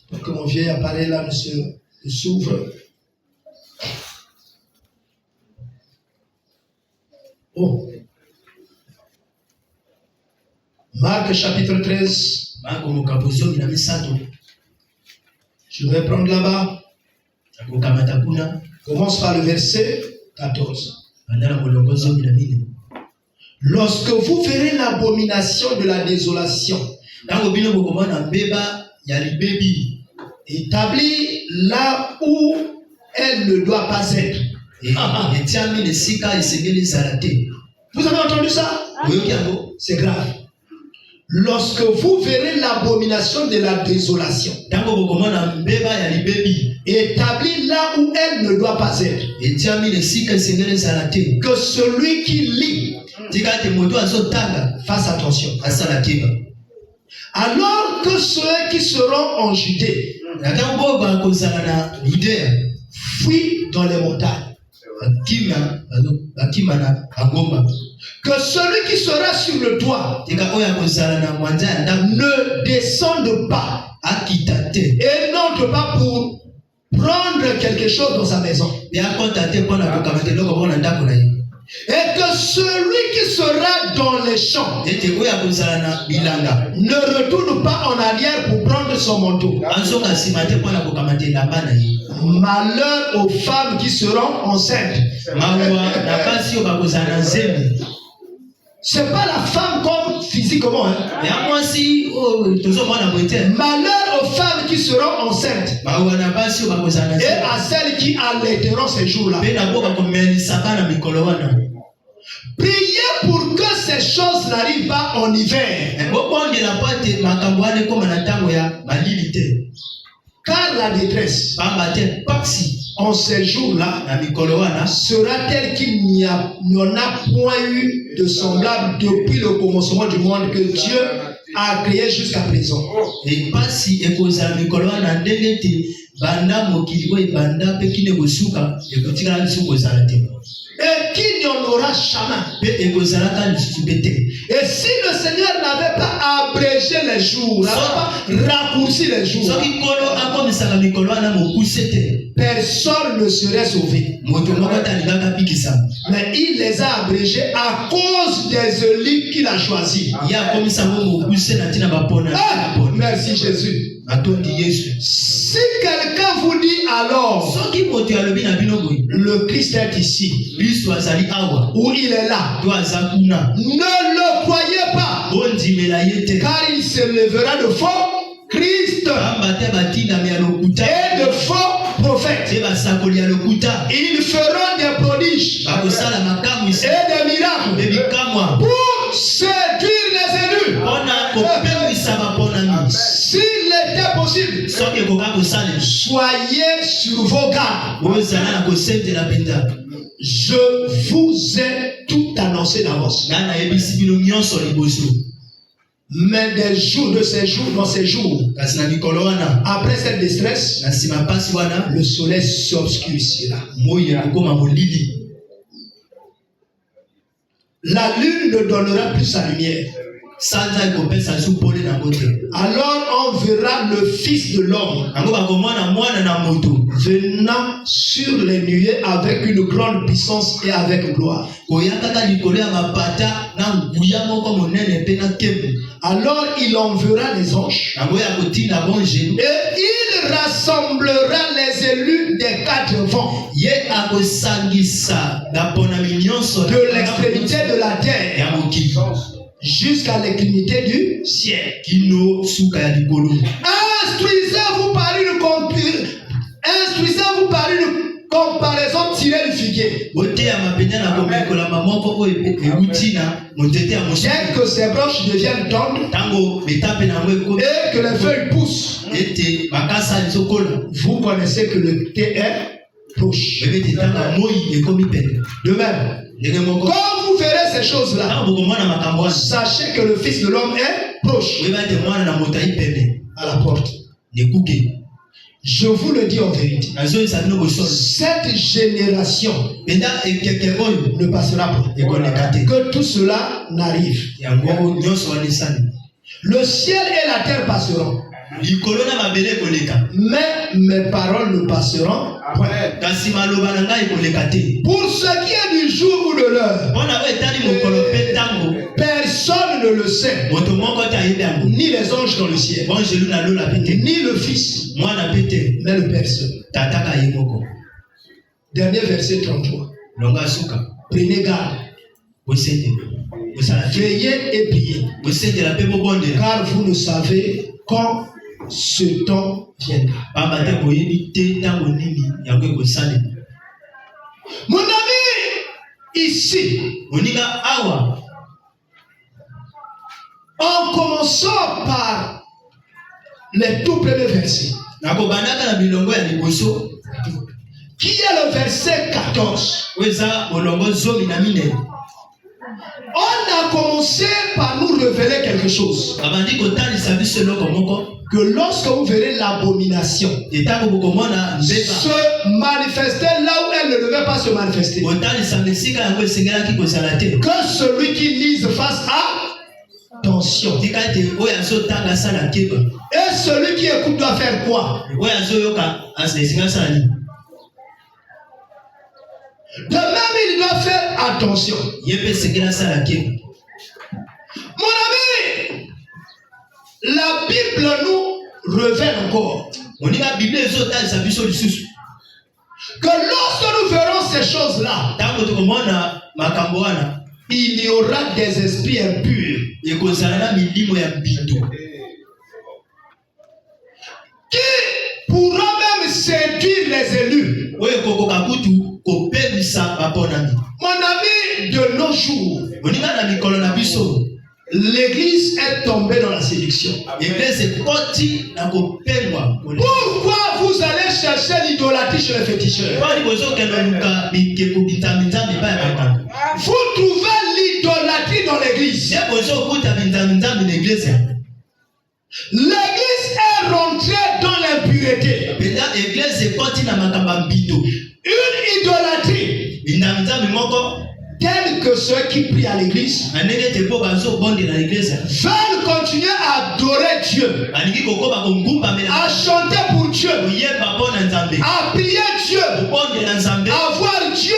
Pour que mon vieil appareil là ne s'ouvre. Oh. Marc chapitre 13. Je vais prendre là-bas. Commence par le verset 14. Lorsque vous verrez l'abomination de la désolation établie là où elle ne doit pas être. Vous avez entendu ça? C'est grave. Lorsque vous verrez l'abomination de la désolation établie là où elle ne doit pas être, que celui qui lit fasse attention. Alors que ceux qui seront en Judée fuit dans les montagnes. Que celui qui sera sur le toit ne descende pas et n'entre pas pour prendre quelque chose dans sa maison. Et que celui qui sera dans les champs ne retourne pas en arrière pour prendre son manteau. Malheur aux femmes qui seront enceintes. C'est pas la femme comme physiquement. Malheur aux femmes qui seront enceintes et à celles qui allaiteront ces jours-là. Priez pour que ces choses n'arrivent pas en hiver. Car la détresse en ces jours-là sera telle qu'il n'y en a point eu de semblable depuis le commencement du monde que Dieu a créé jusqu'à présent. Et qu'il n'y en aura jamais. Et si le Seigneur n'avait pas abrégé les jours, n'avait pas raccourci les jours, personne ne serait sauvé. Mais il les a abrégés à cause des élus qu'il a choisis. Merci Jésus. Si quelqu'un vous dit alors le Christ est ici ou il est là, ne le croyez pas, car il se lèvera de faux Christ et de faux prophètes. Ils feront des prodiges et des miracles pour séduire les élus. S'il était possible, soyez sur vos gardes. Je vous ai tout annoncé d'avance. Mais des jours de ces jours, dans ces jours, après cette détresse, le soleil s'obscurcira. La lune ne donnera plus sa lumière. Alors on verra le Fils de l'homme venant sur les nuées avec une grande puissance et avec gloire. Alors il enverra les anges et il rassemblera les élus des quatre vents de l'extrémité de la terre jusqu'à l'extrémité du ciel. Instruisez-vous par une comparaison tirée du figuier. Bien que ces branches deviennent tendres et que les feuilles poussent, vous connaissez que le thé est proche. De même, quand vous verrez ces choses-là, sachez que le Fils de l'homme est proche, à la porte. Je vous le dis en vérité, cette génération ne passera pas. Que tout cela n'arrive. Le ciel et la terre passeront, mais mes paroles ne passeront point. Pour ce qui est du jour ou de l'heure, personne ne le sait, ni les anges dans le ciel, ni le Fils, mais le Père seul. Dernier verset 33. Prenez garde, veillez et priez, car vous ne savez quand ce temps viendra. Mon ami, ici, en commençant par les tout premiers versets, qui est le verset 14. On a commencé par nous révéler quelque chose. Que lorsque vous verrez l'abomination se manifester là où elle ne devait pas se manifester, que celui qui lise fasse attention. Et celui qui écoute doit faire quoi? De même, il doit faire attention. Mon ami, la Bible nous révèle encore que lorsque nous verrons ces choses-là, il y aura des esprits impurs qui pourront même séduire les élus. Mon ami, de nos jours, l'église est tombée dans la séduction. Pourquoi vous allez chercher l'idolâtrie chez les féticheurs? Vous trouvez l'idolâtrie dans l'église. L'église est rentrée dans l'impureté. Une idolâtrie telle que ceux qui prient à l'église veulent continuer à adorer Dieu, à chanter pour Dieu, à prier Dieu, à voir Dieu,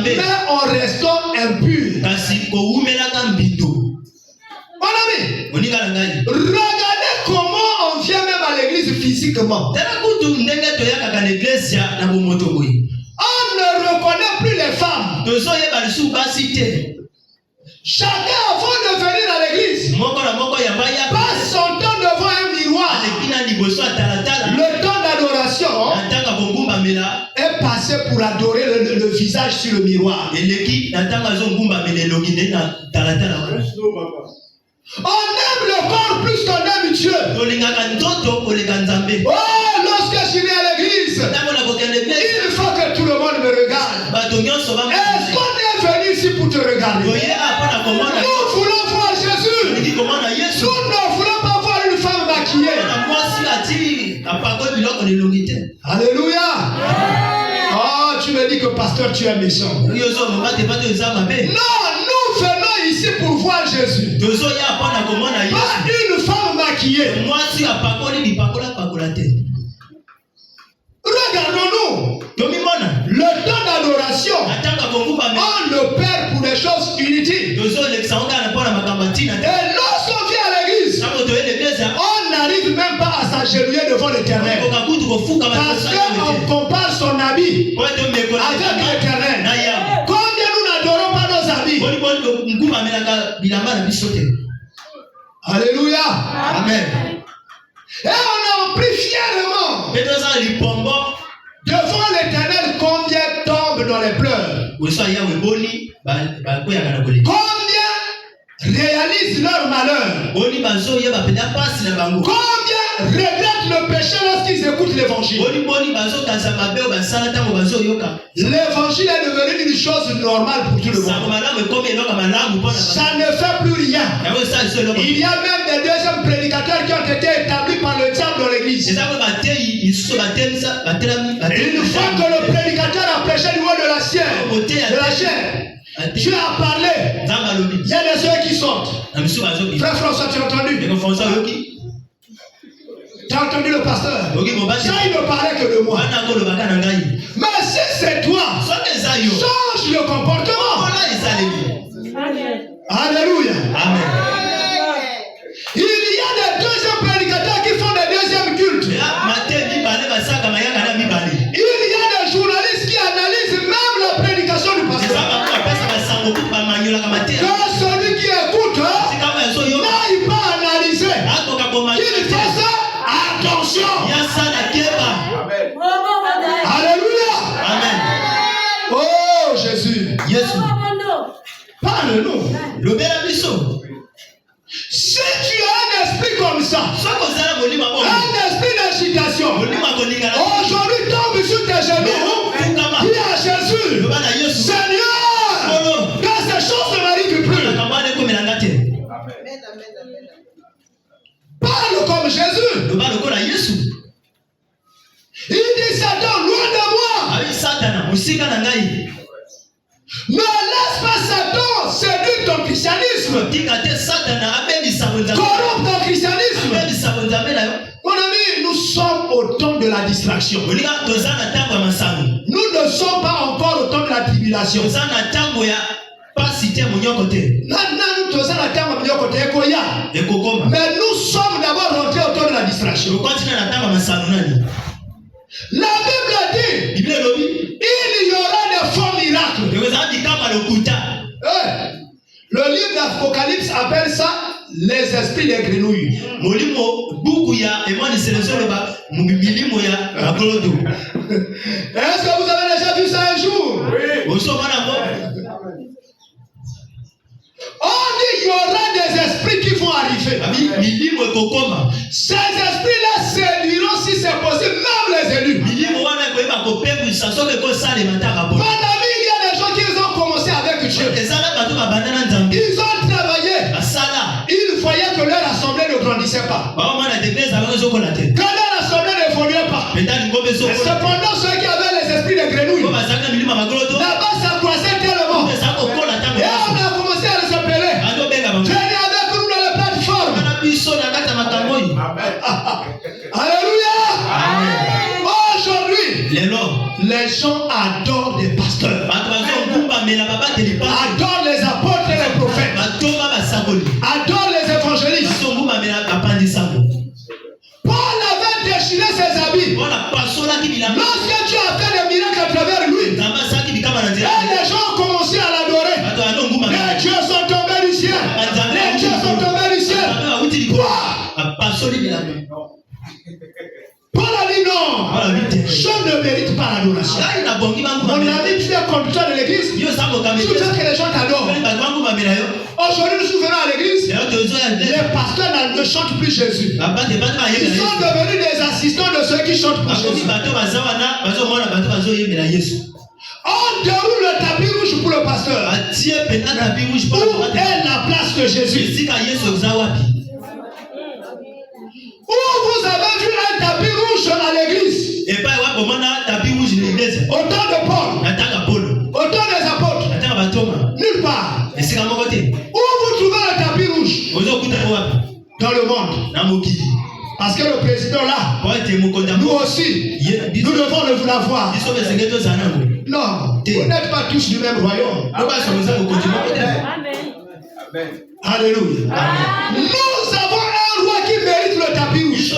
mais en restant impur. Mon ami, regardez comment on vient même à l'église physiquement. On ne reconnaît plus les femmes. Chacun avant de venir à l'église passe son temps devant un miroir. Le temps d'adoration est passé pour adorer le visage sur le miroir. On aime le corps plus qu'on aime Dieu. Oh, lorsque je suis à l'église, il faut que tout le monde me regarde. Est-ce qu'on est venu ici pour te regarder? Nous voulons voir Jésus. Nous ne voulons pas voir une femme maquillée. Alléluia. Oh, tu me dis que pasteur, tu es méchant. Non, nous venons ici pour voir Jésus. Pas une femme maquillée. Regardons-nous. Le temps d'adoration, on le perd pour des choses inutiles. Et lorsqu'on vient à l'église, on n'arrive même pas à s'agenouiller devant l'Éternel. Parce qu'on compare son habit avec l'Éternel. Combien nous n'adorons pas nos habits? Alléluia. Amen. Et on a pris fièrement devant l'Éternel. Combien tombent dans les pleurs? Combien réalisent leur malheur? Combien regrettent le péché lorsqu'ils écoutent l'évangile? L'évangile est devenu une chose normale pour tout le monde. Ça ne fait plus rien. Il y a même des deuxièmes prédicateurs qui ont été établis par le diable dans l'église. Une fois que le prédicateur a prêché du haut de la chair, Dieu a parlé. Il y a des ceux qui sortent. Frère François, tu as entendu? Tu as entendu le pasteur? Ça, il ne parlait que de moi. Mais si c'est toi, change le comportement. Alléluia. Amen. Il y a des deuxièmes prédicateurs qui font des deuxièmes cultes. Il y a des journalistes qui analysent même la prédication du pasteur. Que celui qui écoute n'aille pas analyser. Il fait ça. Attention. Alléluia. Amen. Oh Jésus. Parle-nous. Si tu as un esprit comme ça, un esprit d'agitation, aujourd'hui tombe sur tes genoux. Dis à Jésus, Seigneur, que ces choses ne Parle comme Jésus. Il dit Satan, loin de moi. Ne laisse pas Satan séduire ton christianisme. Corrompre ton christianisme. Mon ami, nous sommes au temps de la distraction. Nous ne sommes pas encore au temps de la tribulation. Mais nous sommes d'abord rentrés au temps de la distraction. La Bible dit il y aura des faux miracles. Le livre d'Apocalypse appelle ça les esprits des grenouilles. Est-ce que vous avez déjà vu ça un jour? Oui. On dit qu'il y aura des esprits qui vont arriver. Ces esprits-là séduiront, si c'est possible, même les élus. Mon ami, il y a des gens qui ont commencé avec Dieu. Ils ont travaillé. Ils voyaient que leur assemblée ne grandissait pas. Que leur assemblée n'évoluait pas. Cependant, ceux qui avaient les esprits de grenouilles, là-bas ça croissait tellement. Et on a commencé à les appeler. Venez avec nous dans la plateforme. Alléluia. Aujourd'hui, les gens adorent des pasteurs, adorent les apôtres et les prophètes, adorent les évangélistes. Paul avait déchiré ses habits. Lorsque Dieu a fait des miracles à travers lui, et les gens ont commencé à l'adorer. Les dieux sont tombés du ciel. Les dieux sont tombés du ciel. Paul a dit non. Je ne mérite pas l'adoration. Mon ami, tu es conducteur de l'église. Tu veux que les gens t'adorent. Aujourd'hui, nous venons à l'église. Les pasteurs ne chantent plus Jésus. Ils sont devenus des assistants de ceux qui chantent pour Jésus. On déroule le tapis rouge pour le pasteur. Où est la place de Jésus? Où vous avez vu un tapis rouge à l'église? Au temps de Paul, au temps des apôtres, nulle part. Où vous trouvez le tapis rouge? Dans le monde. Parce que le président là, nous aussi, nous devons le l'avoir. Non, vous n'êtes pas tous du même royaume. Alléluia. Nous avons un roi qui mérite le tapis rouge.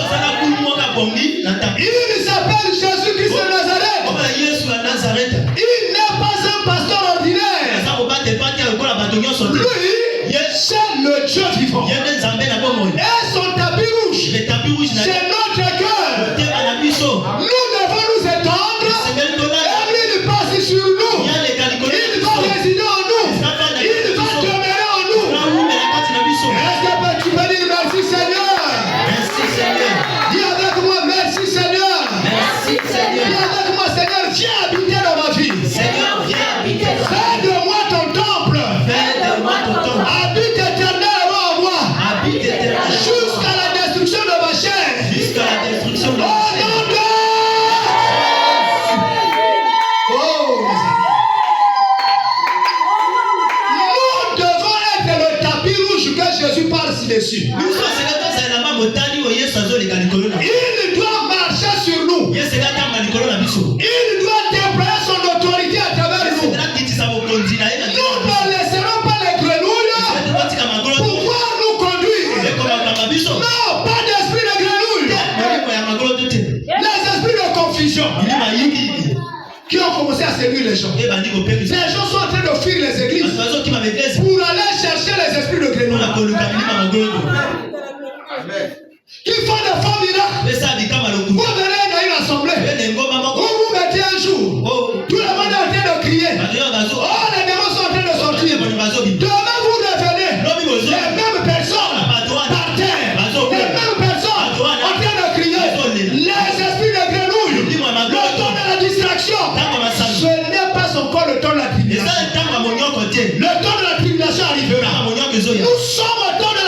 Il s'appelle Jésus-Christ de Nazareth. Il n'est pas un pasteur ordinaire. Lui, c'est le Dieu vivant. Et son tapis rouge, c'est notre cœur. Nous devons nous étendre. Et lui, il passe sur nous. Il va résider en nous. Il va demeurer en nous. Est-ce que tu peux dire merci Seigneur? Merci Seigneur. Dis avec moi merci Seigneur. Merci Seigneur. Dis avec moi Seigneur, viens habiter dans ma vie. Seigneur, viens habiter dans ma vie. Fais de moi ton temple. Fais de moi ton temple. Habite éternellement en moi. Habite éternellement. Jusqu'à la destruction de ma chair. Jusqu'à la destruction de Au ma nom chair. de... Oh, nous devons être le tapis rouge que Jésus parle ci-dessus. Il doit marcher sur nous. Il doit déployer son autorité à travers nous. Nous ne laisserons pas les grenouilles pouvoir nous conduire. Non, pas d'esprit de grenouille. Les esprits de confusion qui ont commencé à séduire les gens. Les gens sont en train de fuir les églises pour aller chercher les esprits de grenouille. Qui font des faux miracles. Vous venez dans une assemblée où vous mettez un jour. Tout le monde est en train de crier. Oh, les démons sont en train de sortir. Demain vous revenez. Les mêmes personnes par terre. Les mêmes personnes en train de crier. Les esprits de grenouille. Le temps de la distraction. Ce n'est pas encore le temps de la tribulation. Le temps de la tribulation arrivera. Nous sommes au temps de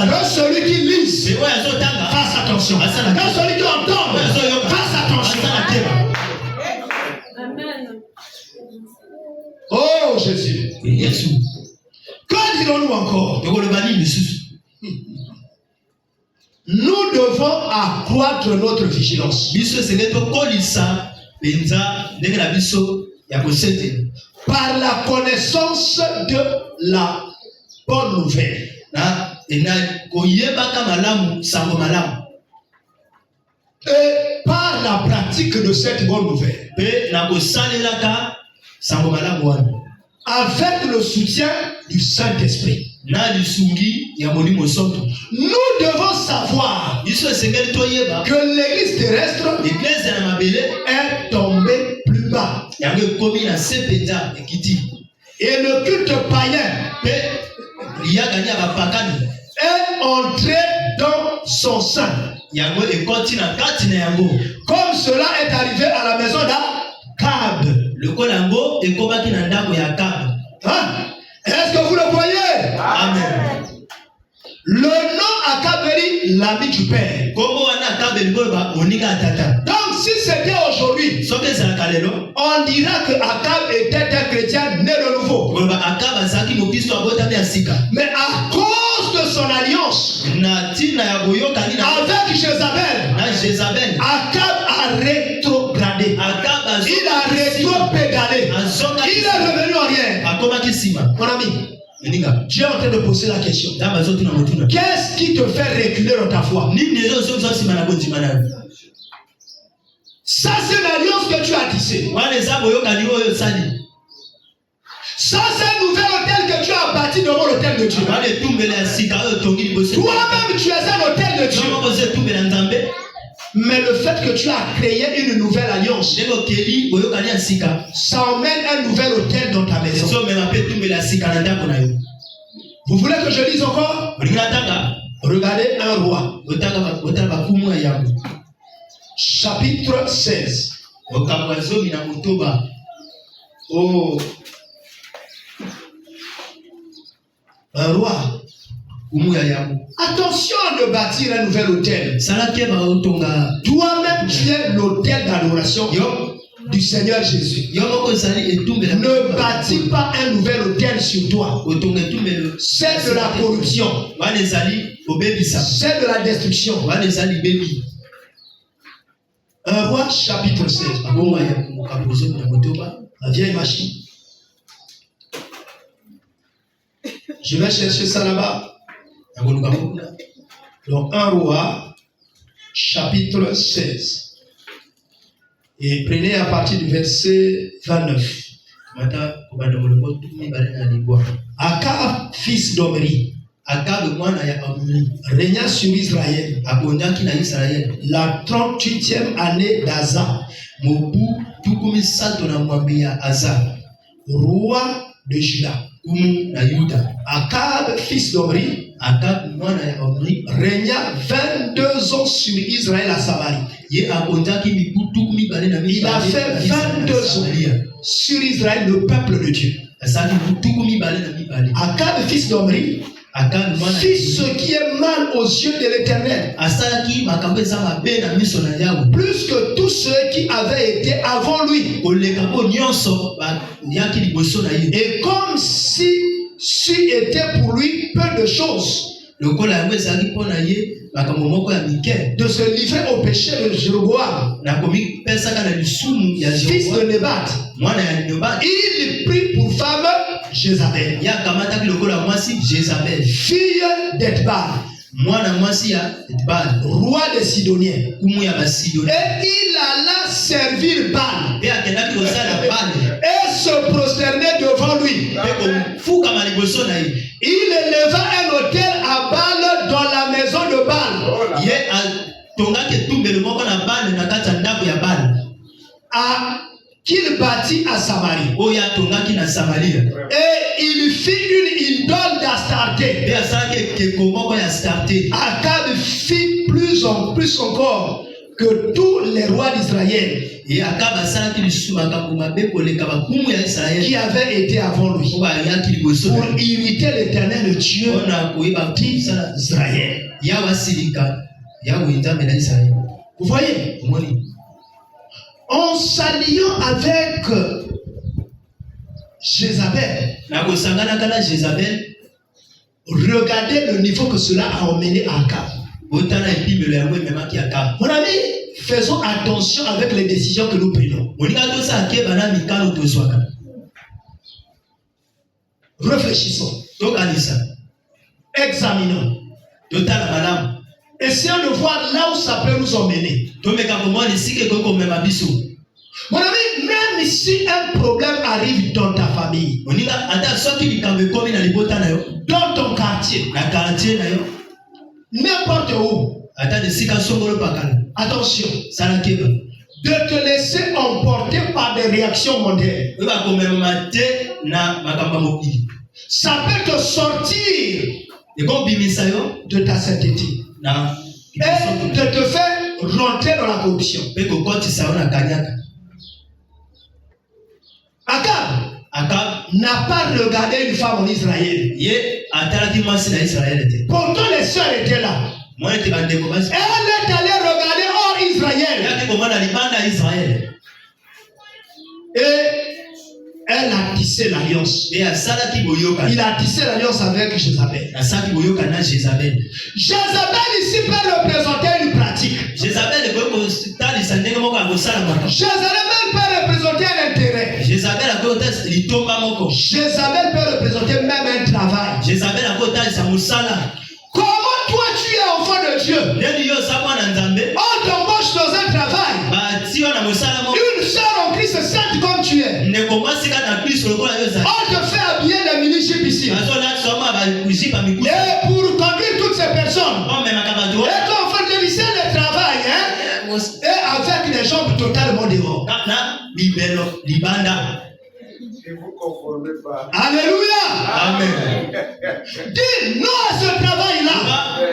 Alors celui qui lit, Mais ouais, azotanga. fasse attention. Quand celui qui entend, fasse attention. Amen. Oh Jésus. Yesu. Que dirons-nous encore? Tokolobani lisusu. Nous devons accroître notre vigilance. Biso senge tokolisa penza ndenge na biso ya kosete. Par la connaissance de la bonne nouvelle. Na koyebaka malamu sango malamu. Et par la pratique de cette bonne nouvelle. Pe na kosalelaka sango malamu wana. Avec le soutien du Saint-Esprit. Na lisungi ya molimo santo. Nous devons savoir Biso senge toyeba que l'église terrestre l'église na mabele est tombée plus bas. yango ekomi na sepeta ekiti. Et le culte païen Pe liyakani ya bapakani est entré dans son sein. yango ekoti na kati na yango. Comme cela est arrivé à la maison d'Akab. Lokola yango ekobaki na ndako ya Akabu. Hein? Est-ce que vous le voyez? Amen. Le nom Akab veut dire l'ami du Père. Kombo wana Akabu eliboba oninga tata. Donc si c'était aujourd'hui, Soki ezalaka lelo on dira que Akab était un chrétien né de nouveau. koloba Akabu azalaki mokristo abotami ya sika. Mais à cause de son alliance Na ntina ya boyokani na avec Jézabel, Jezabel, Akab a rétrogradé. Akabu Il a rétro-pédalé. Il est revenu en arrière. akomaki nsima. Mon ami, Eninga Dieu est en train de poser la question. ndamba azotuna motuna. Qu'est-ce qui te fait reculer dans ta foi? Nini ezozoza nsima na bondima na yo? Ça, c'est l'alliance que tu as tissée. Wana eza boyokani oyo osali. Ça, c'est un nouvel hôtel que tu as bâti devant l'hôtel de Dieu. Wana etumbelo ya sika oyo otongi liboso. Toi-même, tu es un hôtel de Yo Dieu. moko oza etumbelo ya Nzambe. Mais le fait que tu as créé une nouvelle alliance, Ndenge okeli boyokani ya sika. ça emmène un nouvel hôtel dans ta maison. Ezomema mpe etumbelo ya sika na ndako na yo. Vous voulez que je lise encore? Olingi natanga Regardez un roi, otala bakumu ya yango. chapitre 16. Makambo ya zomi na motoba. Oh. Un roi. Kumu ya yango. Attention de bâtir un nouvel hôtel. Salaki baotonga. Toi-même, tu es l'hôtel d'adoration du Seigneur Jésus. Yo moko ezali etumbelo. Ne bâtis pas un nouvel hôtel sur toi. Otonga etumbelo. C'est de la corruption. Wana ezali obebisa. C'est de la destruction. Wana ezali bebi. Un roi, chapitre 16. Makambo ya makambo ya zomi na motoba. La vieille machine. Je vais chercher ça là-bas. Donc, un roi, chapitre 16. Et prenez à partir du verset 29. Akab, fils d'Omri, régna sur Israël la 38e année d'Asa, roi de Juda. Akab, fils d'Omri, régna 22 ans sur Israël à Samarie. Il a fait 22 ans sur Israël, le peuple de Dieu. Akab, fils d'Omri, fit ce qui est mal aux yeux de l'Éternel, plus que tous ceux qui avaient été avant lui. Et comme si était pour lui peu de choses, de se livrer au péché de Jéroboam, fils de Nébat. Il prit pour femme Jézabel, fille d'Etbal, roi des Sidoniens. Et il alla servir Baal et se prosterner devant lui. Il éleva un autel à Baal dans la maison de Baal, qu'il bâtit à Samarie. Et il fit une idole d'Astarté. Akab fit plus en plus encore que tous les rois d'Israël qui avaient été avant lui pour irriter l'Éternel Dieu d'Israël. Vous voyez, en s'alliant avec Jézabel, regardez le niveau que cela a emmené à Akab. Mon ami, faisons attention avec les décisions que nous prenons. Réfléchissons. Examinons. Essayons de voir là où ça peut nous emmener. Mon ami, même si un problème arrive dans ta famille, dans ton quartier, n'importe où, attention, de te laisser emporter par des réactions mondaines. Ça peut te sortir de ta sainteté et de te faire rentrer dans la corruption. Akab n'a pas regardé une femme en Israël. Pourtant les sœurs étaient là. Elle est allée regarder hors Israël. Et elle a tissé l'alliance. Il a tissé l'alliance avec Jézabel. Jézabel ici peut représenter une pratique. Jézabel peut représenter un intérêt. Jézabel peut représenter même un travail. Comment toi tu es enfant de Dieu? On t'embauche dans un travail. Une sœur en Christ sainte comme tu es. On te fait habiller les mini-jupes ici. Et pour conduire toutes ces personnes. Et qu'on fait le lycée de travail. Et avec les jambes totalement dehors. Alléluia. Amen. Dis non à ce travail-là.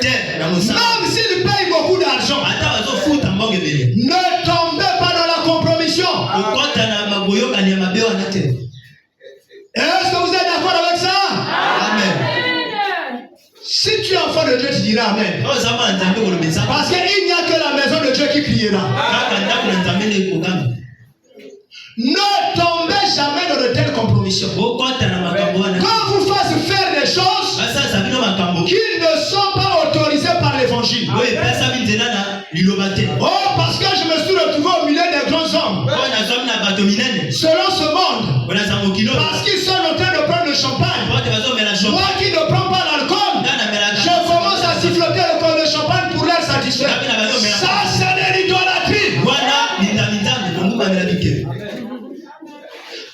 Même s'il paye beaucoup d'argent. Ne tombez pas dans la compromission. Est-ce que vous êtes d'accord avec ça? Amen. Si tu es enfant de Dieu, tu diras Amen. Parce qu'il n'y a que la maison de Dieu qui criera. Ne tombez jamais dans de telles compromissions. Quand vous faites faire des choses qui ne sont pas autorisées par l'évangile. Oh, parce que je me suis retrouvé au milieu des grands hommes. Selon ce monde. Parce qu'ils sont en train de prendre le champagne. Moi qui ne prends pas l'alcool, je commence à siffloter le champagne pour leur satisfaire. Ça, c'est de l'idolâtrie.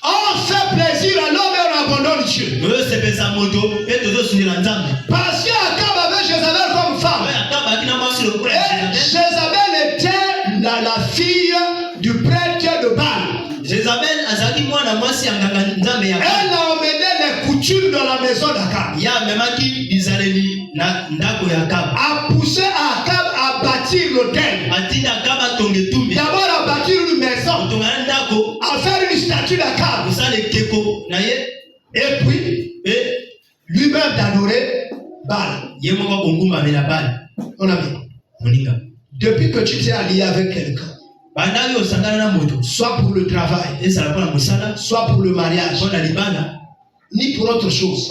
On fait plaisir à l'homme et on abandonne Dieu. Parce qu'Akab avait Jézabel comme femme. Et Jézabel était la fille du prêtre de Baal. Elle a emmené les coutumes dans la maison d'Akab. A poussé Akab à bâtir l'autel. D'abord à bâtir une maison. À faire une statue d'Akab. Et puis, lui-même d'adorer Baal. On a vu. Depuis que tu t'es allié avec quelqu'un, soit pour le travail, soit pour le mariage, ni pour autre chose,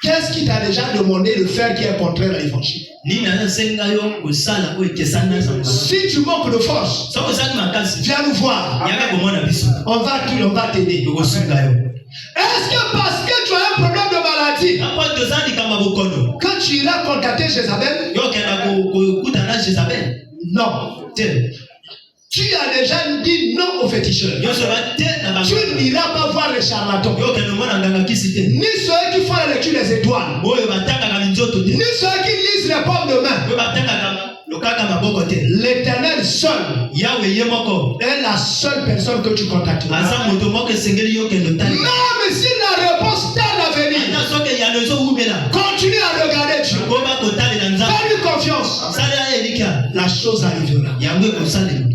qu'est-ce qui t'a déjà demandé de faire qui est contraire à l'évangile? Si tu manques de force, viens nous voir. On va t'aider. Est-ce que parce que tu as un problème de maladie, quand tu iras contacter Jézabel? Non. Tu as déjà dit non aux féticheurs. Tu n'iras pas voir les charlatans. Ni ceux qui font la lecture des étoiles. Ni ceux qui lisent les pommes de main. L'Éternel seul est la seule personne que tu contacteras. Même si la réponse tarde à venir, continue à regarder Dieu. Fais-lui confiance. La chose chose arrivera.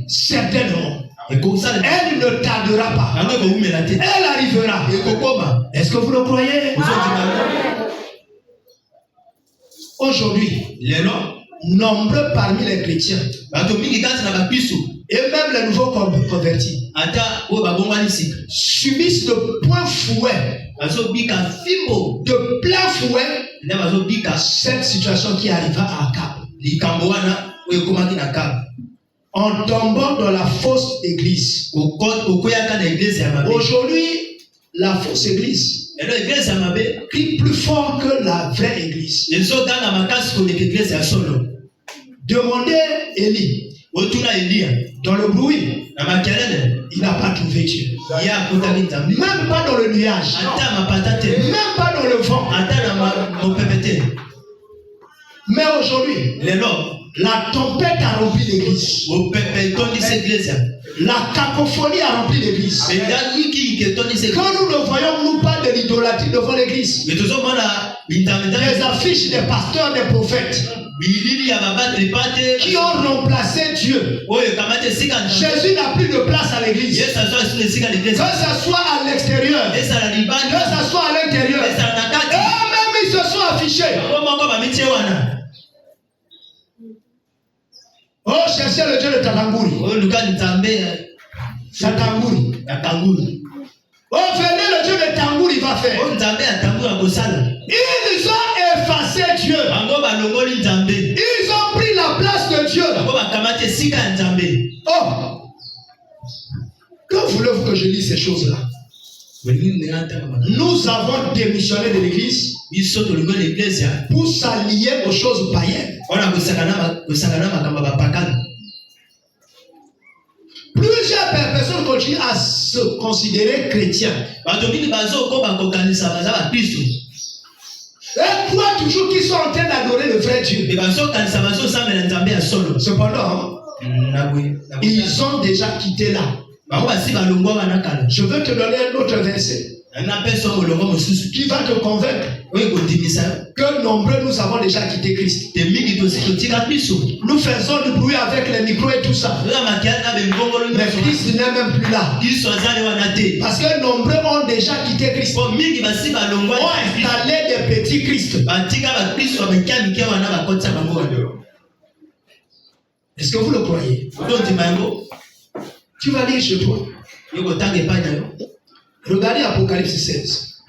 Certainement. Elle ne tardera pas. Elle arrivera. Est-ce que vous le croyez? Aujourd'hui, nombreux parmi les chrétiens et même les nouveaux convertis subissent de plein fouet cette situation qui arriva à Cap. En tombant dans la fausse église. Aujourd'hui, la fausse église crie plus fort que la vraie église. Demandez Élie. Dans le bruit, il n'a pas trouvé Dieu. Même pas dans le nuage. Même pas dans le vent. Mais aujourd'hui, la tempête a rempli l'église. La cacophonie a rempli l'église. Quand nous ne voyons nous pas de l'idolâtrie devant l'église, des affiches des pasteurs, des prophètes qui ont remplacé Dieu. Jésus n'a plus de place à l'église. Que ce soit à l'extérieur, que ce soit à l'intérieur. Eux-mêmes ils se sont affichés. Oh, cherchez le Dieu de Tatanguri. Tatanguri. Oh, venez, le Dieu de Tangouri va faire. Ils ont effacé Dieu. Ils ont pris la place de Dieu. Oh, quand voulez-vous que je lise ces choses-là? Nous avons démissionné de l'église pour s'allier aux choses païennes. Plusieurs personnes continuent à se considérer chrétiens. Et croient toujours qu'ils sont en train d'adorer le vrai Dieu. Cependant, ils ont déjà quitté là. Je veux te donner un autre verset qui va te convaincre que nombreux nous avons déjà quitté Christ. Nous faisons du bruit avec les micros et tout ça. Mais Christ n'est même plus là. Parce que nombreux ont déjà quitté Christ. Ont installé des petits Christ. Est-ce que vous le croyez? Tu vas lire chez toi. Regardez Apocalypse 16.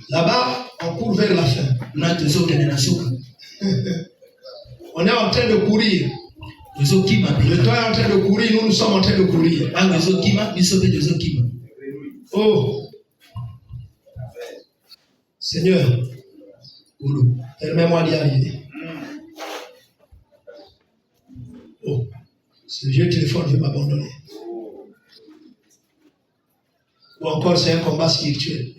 Là-bas, on court vers la fin. On est en train de courir. Le temps est en train de courir, nous sommes en train de courir. Oh, Seigneur, permets-moi d'y arriver. Oh, ce vieux téléphone veut m'abandonner. Ou encore c'est un combat spirituel.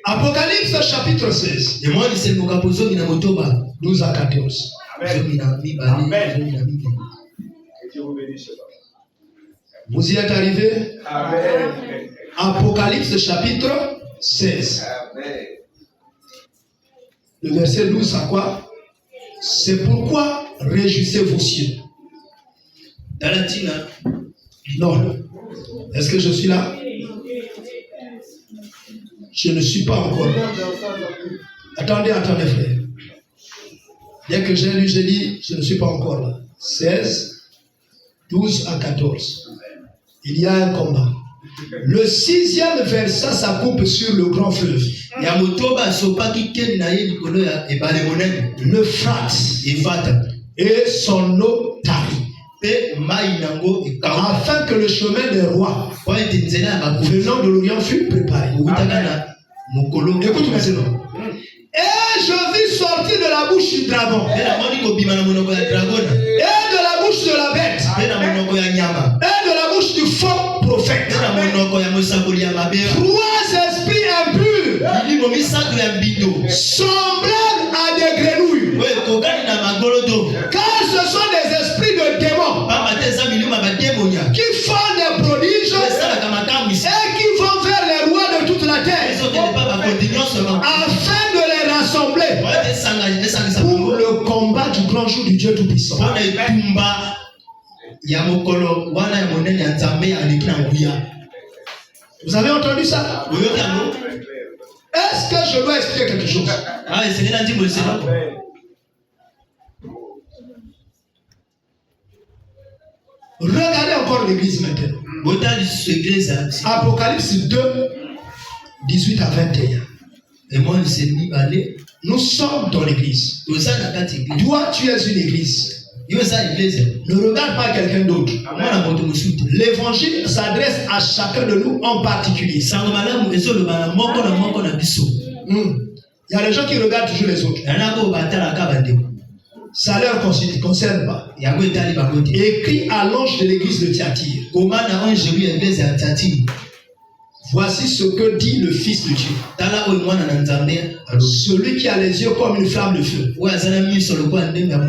Apocalypse chapitre 16. 12 à 14. Amen. Vous y êtes arrivés? Amen. Apocalypse chapitre 16. Amen. Le verset 12 à quoi? C'est pourquoi réjouissez-vous cieux. Non. Est-ce que je suis là? Je ne suis pas encore là. Attendez, frère. Dès que j'ai lu, j'ai dit, je ne suis pas encore là. 16, 12 à 14. Il y a un combat. Le 6e verset s'accoupe sur le grand fleuve. L'Euphrate. Et son eau tarit. Afin que le chemin des rois venant de l'Orient fût préparé. Écoute maintenant. Et je vis sortir de la bouche du dragon et de la bouche de la bête et de la bouche du faux prophète 3 esprits impurs semblables à des grenouilles, car ce sont des esprits de démons qui font des prodiges et qui vont vers les rois de toute la terre afin de les rassembler Dieu Tout-Puissant. Vous avez entendu ça? Est-ce que je dois expliquer quelque chose? Regardez encore l'église maintenant. Apocalypse 2, 18 à 21. Et moi, je suis allé. Nous sommes dans l'église. Toi, tu es une église. Ne regarde pas quelqu'un d'autre. L'évangile s'adresse à chacun de nous en particulier. Il y a les gens qui regardent toujours les autres. Ça ne leur concerne pas. Écrit à l'ange de l'église de Thyatire. Voici ce que dit le Fils de Dieu. Celui qui a les yeux comme une flamme de feu.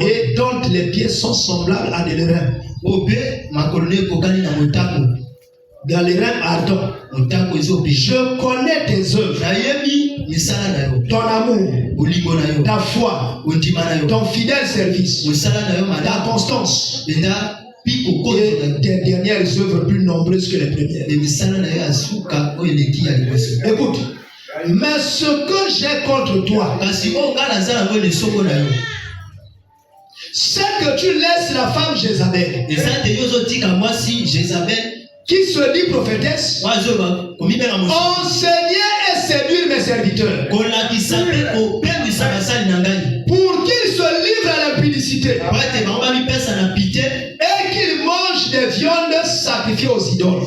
Et dont les pieds sont semblables à des reins. Dans les reins ardents. Je connais tes œuvres. Ton amour. Ta foi. Ton fidèle service. Ta constance. Et tes dernières œuvres plus nombreuses que les premières. Écoute, mais ce que j'ai contre toi, c'est que tu laisses la femme Jézabel, qui se dit prophétesse, enseigner et séduire mes serviteurs, pour qu'ils se livrent à l'impudicité et qu'ils mangent des viandes sacrifiées aux idoles.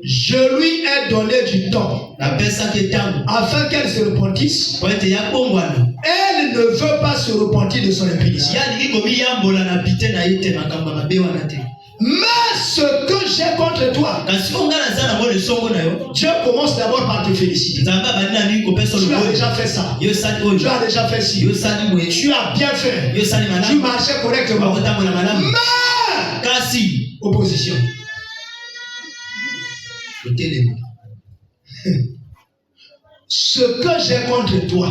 Je lui ai donné du temps afin qu'elle se repentisse. Elle ne veut pas se repentir de son impudicité. Mais ce que j'ai contre toi, Dieu commence d'abord par te féliciter. Tu as déjà fait ça. Tu as déjà fait ci. Tu as bien fait. Tu marchais correctement. Mais opposition. Ce que j'ai contre toi,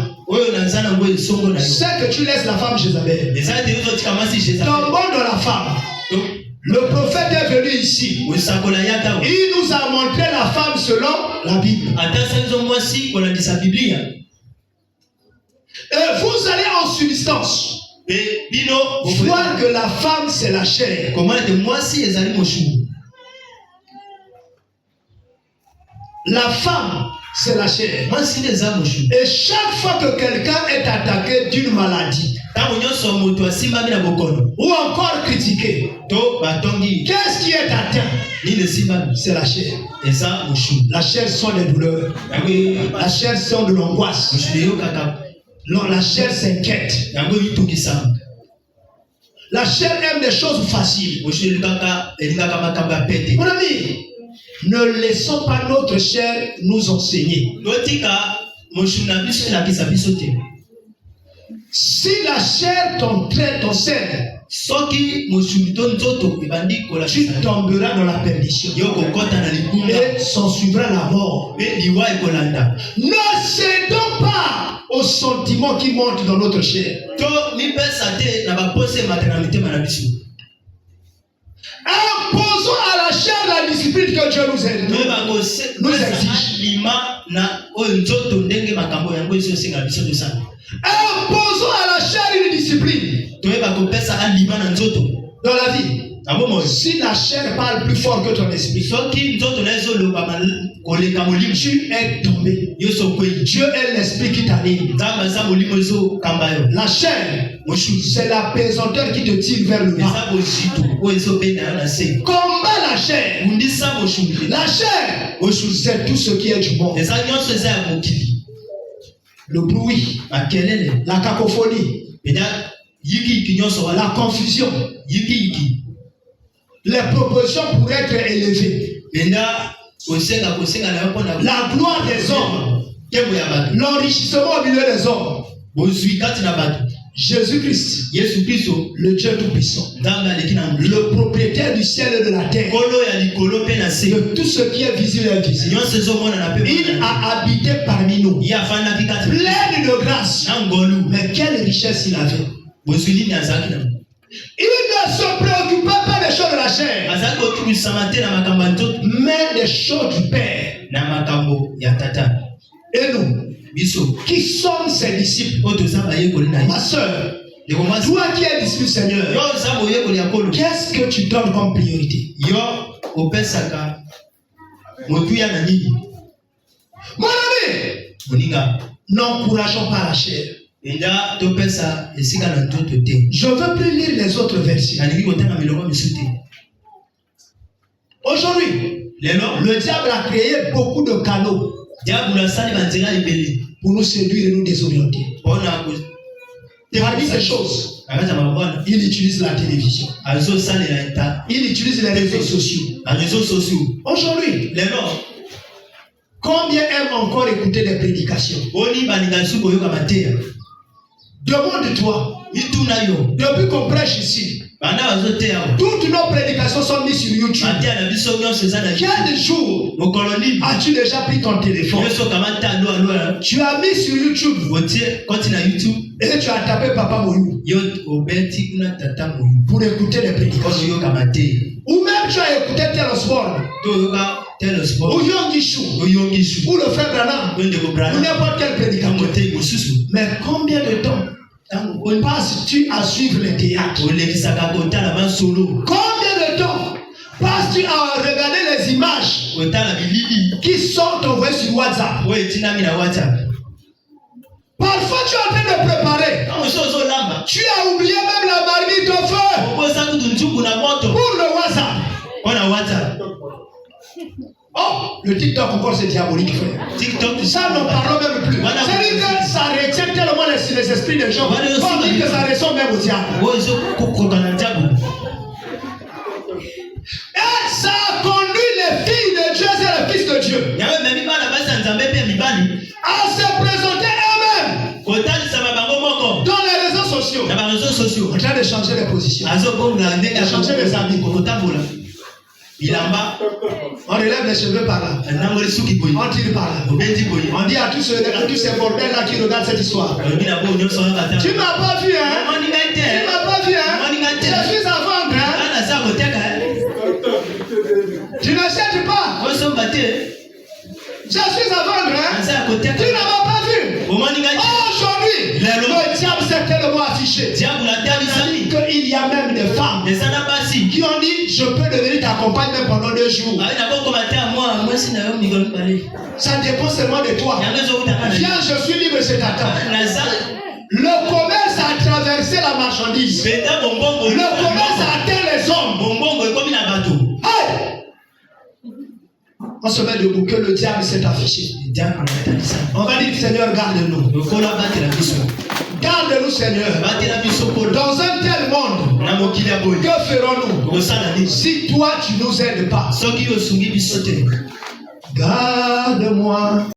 c'est que tu laisses la femme Jézabel. Tombons dans la femme. Le prophète est venu ici. Il nous a montré la femme selon la Bible. Et vous allez en substance voir que la femme c'est la chair. La femme c'est la chair. Et chaque fois que quelqu'un est attaqué d'une maladie ou encore critiqué, qu'est-ce qui est atteint? C'est la chair. La chair sont des douleurs. La chair sont de l'angoisse. La chair s'inquiète. La chair aime des choses faciles. Mon ami, ne laissons pas notre chair nous enseigner. Si la chair t'enseigne, tu tomberas dans la perdition et s'en suivra la mort. Ne cédons pas aux sentiments qui montent dans notre chair. Imposons à la chair la discipline que Dieu nous exige. Imposons à la chair une discipline dans la vie. Si la chair parle plus fort que ton esprit, tu es tombé. Dieu est l'esprit qui t'anime. La chair, c'est la pesanteur qui te tire vers le bas. Combat la chair. La chair, c'est tout ce qui est du monde. Le bruit, la cacophonie, la confusion. Les propositions pourraient être élevées. La gloire des hommes, l'enrichissement au milieu des hommes. Jésus-Christ, Yesu Kristo le Dieu Tout-Puissant, nzambe aleki na mokili le propriétaire du ciel et de la terre, nkolo ya likolo mpe na se de tout ce qui est visible et invisible, nyonso ezomonana mpe il a habité parmi nous, ye afandaki kati plein de grâce. na ngolu Mais quelle richesse il avait! bozwi nini azalaki na Il ne se préoccupait pas des choses de la chair, azalaki kotumisama te na makambo ya nzoto mais des choses du Père. na makambo ya tata Et nous, biso qui sommes ses disciples, oyo toza bayekoli na ma ye soeur, ndeko mwasi toi qui es disciple Seigneur, yo oza boyekoli ya kolo qu'est-ce que tu donnes comme priorité? yo opesaka motuya na nini Mon ami, moninga n'encourageons pas la chair. enda topesa esika na nzoto te Je ne veux plus lire les autres versets. nalingi kotanga miloko misu te Aujourd'hui, lelo le diable a créé beaucoup de canaux diabolo asali banzela ebele pour nous séduire et nous désorienter. mpona Parmi ces choses, nakati ya mabwana il utilise la télévision. azosalela eta Il utilise les réseaux sociaux. bareseau sociaux Aujourd'hui, lelo combien aiment encore écouter des prédications? boni balinga su koyoka mateya Demande-toi, mituna yo depuis qu'on prêche ici, banda bazoteya toutes nos prédications sont mises sur YouTube. bateya na biso nyonso eza na Quel jour mokolo nini as-tu déjà pris ton téléphone? nyonso kamata aloaloa Tu as mis sur YouTube otie koti na youtube et tu as tapé Papa Moyou yo obeti kuna tata moyu pour écouter les prédications. oyoka mateya Ou même tu as écouté Telesport, to oyoka telesport ou Yongishu, oyongi su ou le frère Branham, to ndeko ou brana n'importe quel prédicateur. motei mosusu Mais combien de temps ntango passes-tu à suivre les théâtres? olekisaka kotala masolo Combien de temps passes-tu à regarder les images kotala bilili qui sont envoyées sur WhatsApp? oyo etinami na whatsapp Parfois tu es en train de préparer. ntango so ozolamba Tu as oublié même la marmite au feu okosa kutu nzungu na moto pour le WhatsApp. mpona whatsapp Oh, le TikTok encore c'est diabolique, frère. tiktok Ça, n'en parlons même plus. C'est-à-dire que ça retient tellement les esprits des gens. On dit que ça ressemble même au diable. oyo ezokokoka na diable Et ça a conduit les filles de Dieu et les fils de Dieu yango ememi bana basi ya nzambe mpe ya mibali à se présenter eux-mêmes kotalisama bango moko dans les réseaux sociaux. na bareseau sociaux En train de changer les positions. azobongola ndenge ya Changer les habits. kotambola bilamba On relève les cheveux par là. nangoli suki boye On tire par là. obeti boye On dit à tous ces bordels-là qui regardent cette histoire. olobi na bo nyonso oyoka ta Tu m'as pas vu, hein? moninga Tu te m'as pas vu, hein? moninga te Je suis à vendre, hein? ana za koteka Tu n'achètes pas. osomba te Je suis à vendre, hein? aza ya Tu koteka ne m'as pas vu. omoninga te Aujourd'hui, le diable s'est tellement affiché diable atalisami qu'il y a même des femmes eza na basi qui ont dit je peux devenir ta compagne même pendant 2 jours. ayi nakokoma te ya mwasi na yo mikolo mibale Ça dépend seulement de toi. yango ezokutaka na Viens, je suis libre, c'est ta temps. naza Le commerce a traversé la marchandise. peta bombongo Le commerce a atteint les hommes. bombongo ekomi na bato Hey! On se met debout que le diable s'est affiché. diable atalisa On va dire Seigneur, garde-nous. lokola batela biso Garde-nous, Seigneur. batela biso polo Dans un tel monde, na mokili ya boye que ferons-nous okosala nini si toi tu nous aides pas? soki osungi biso te Garde-moi.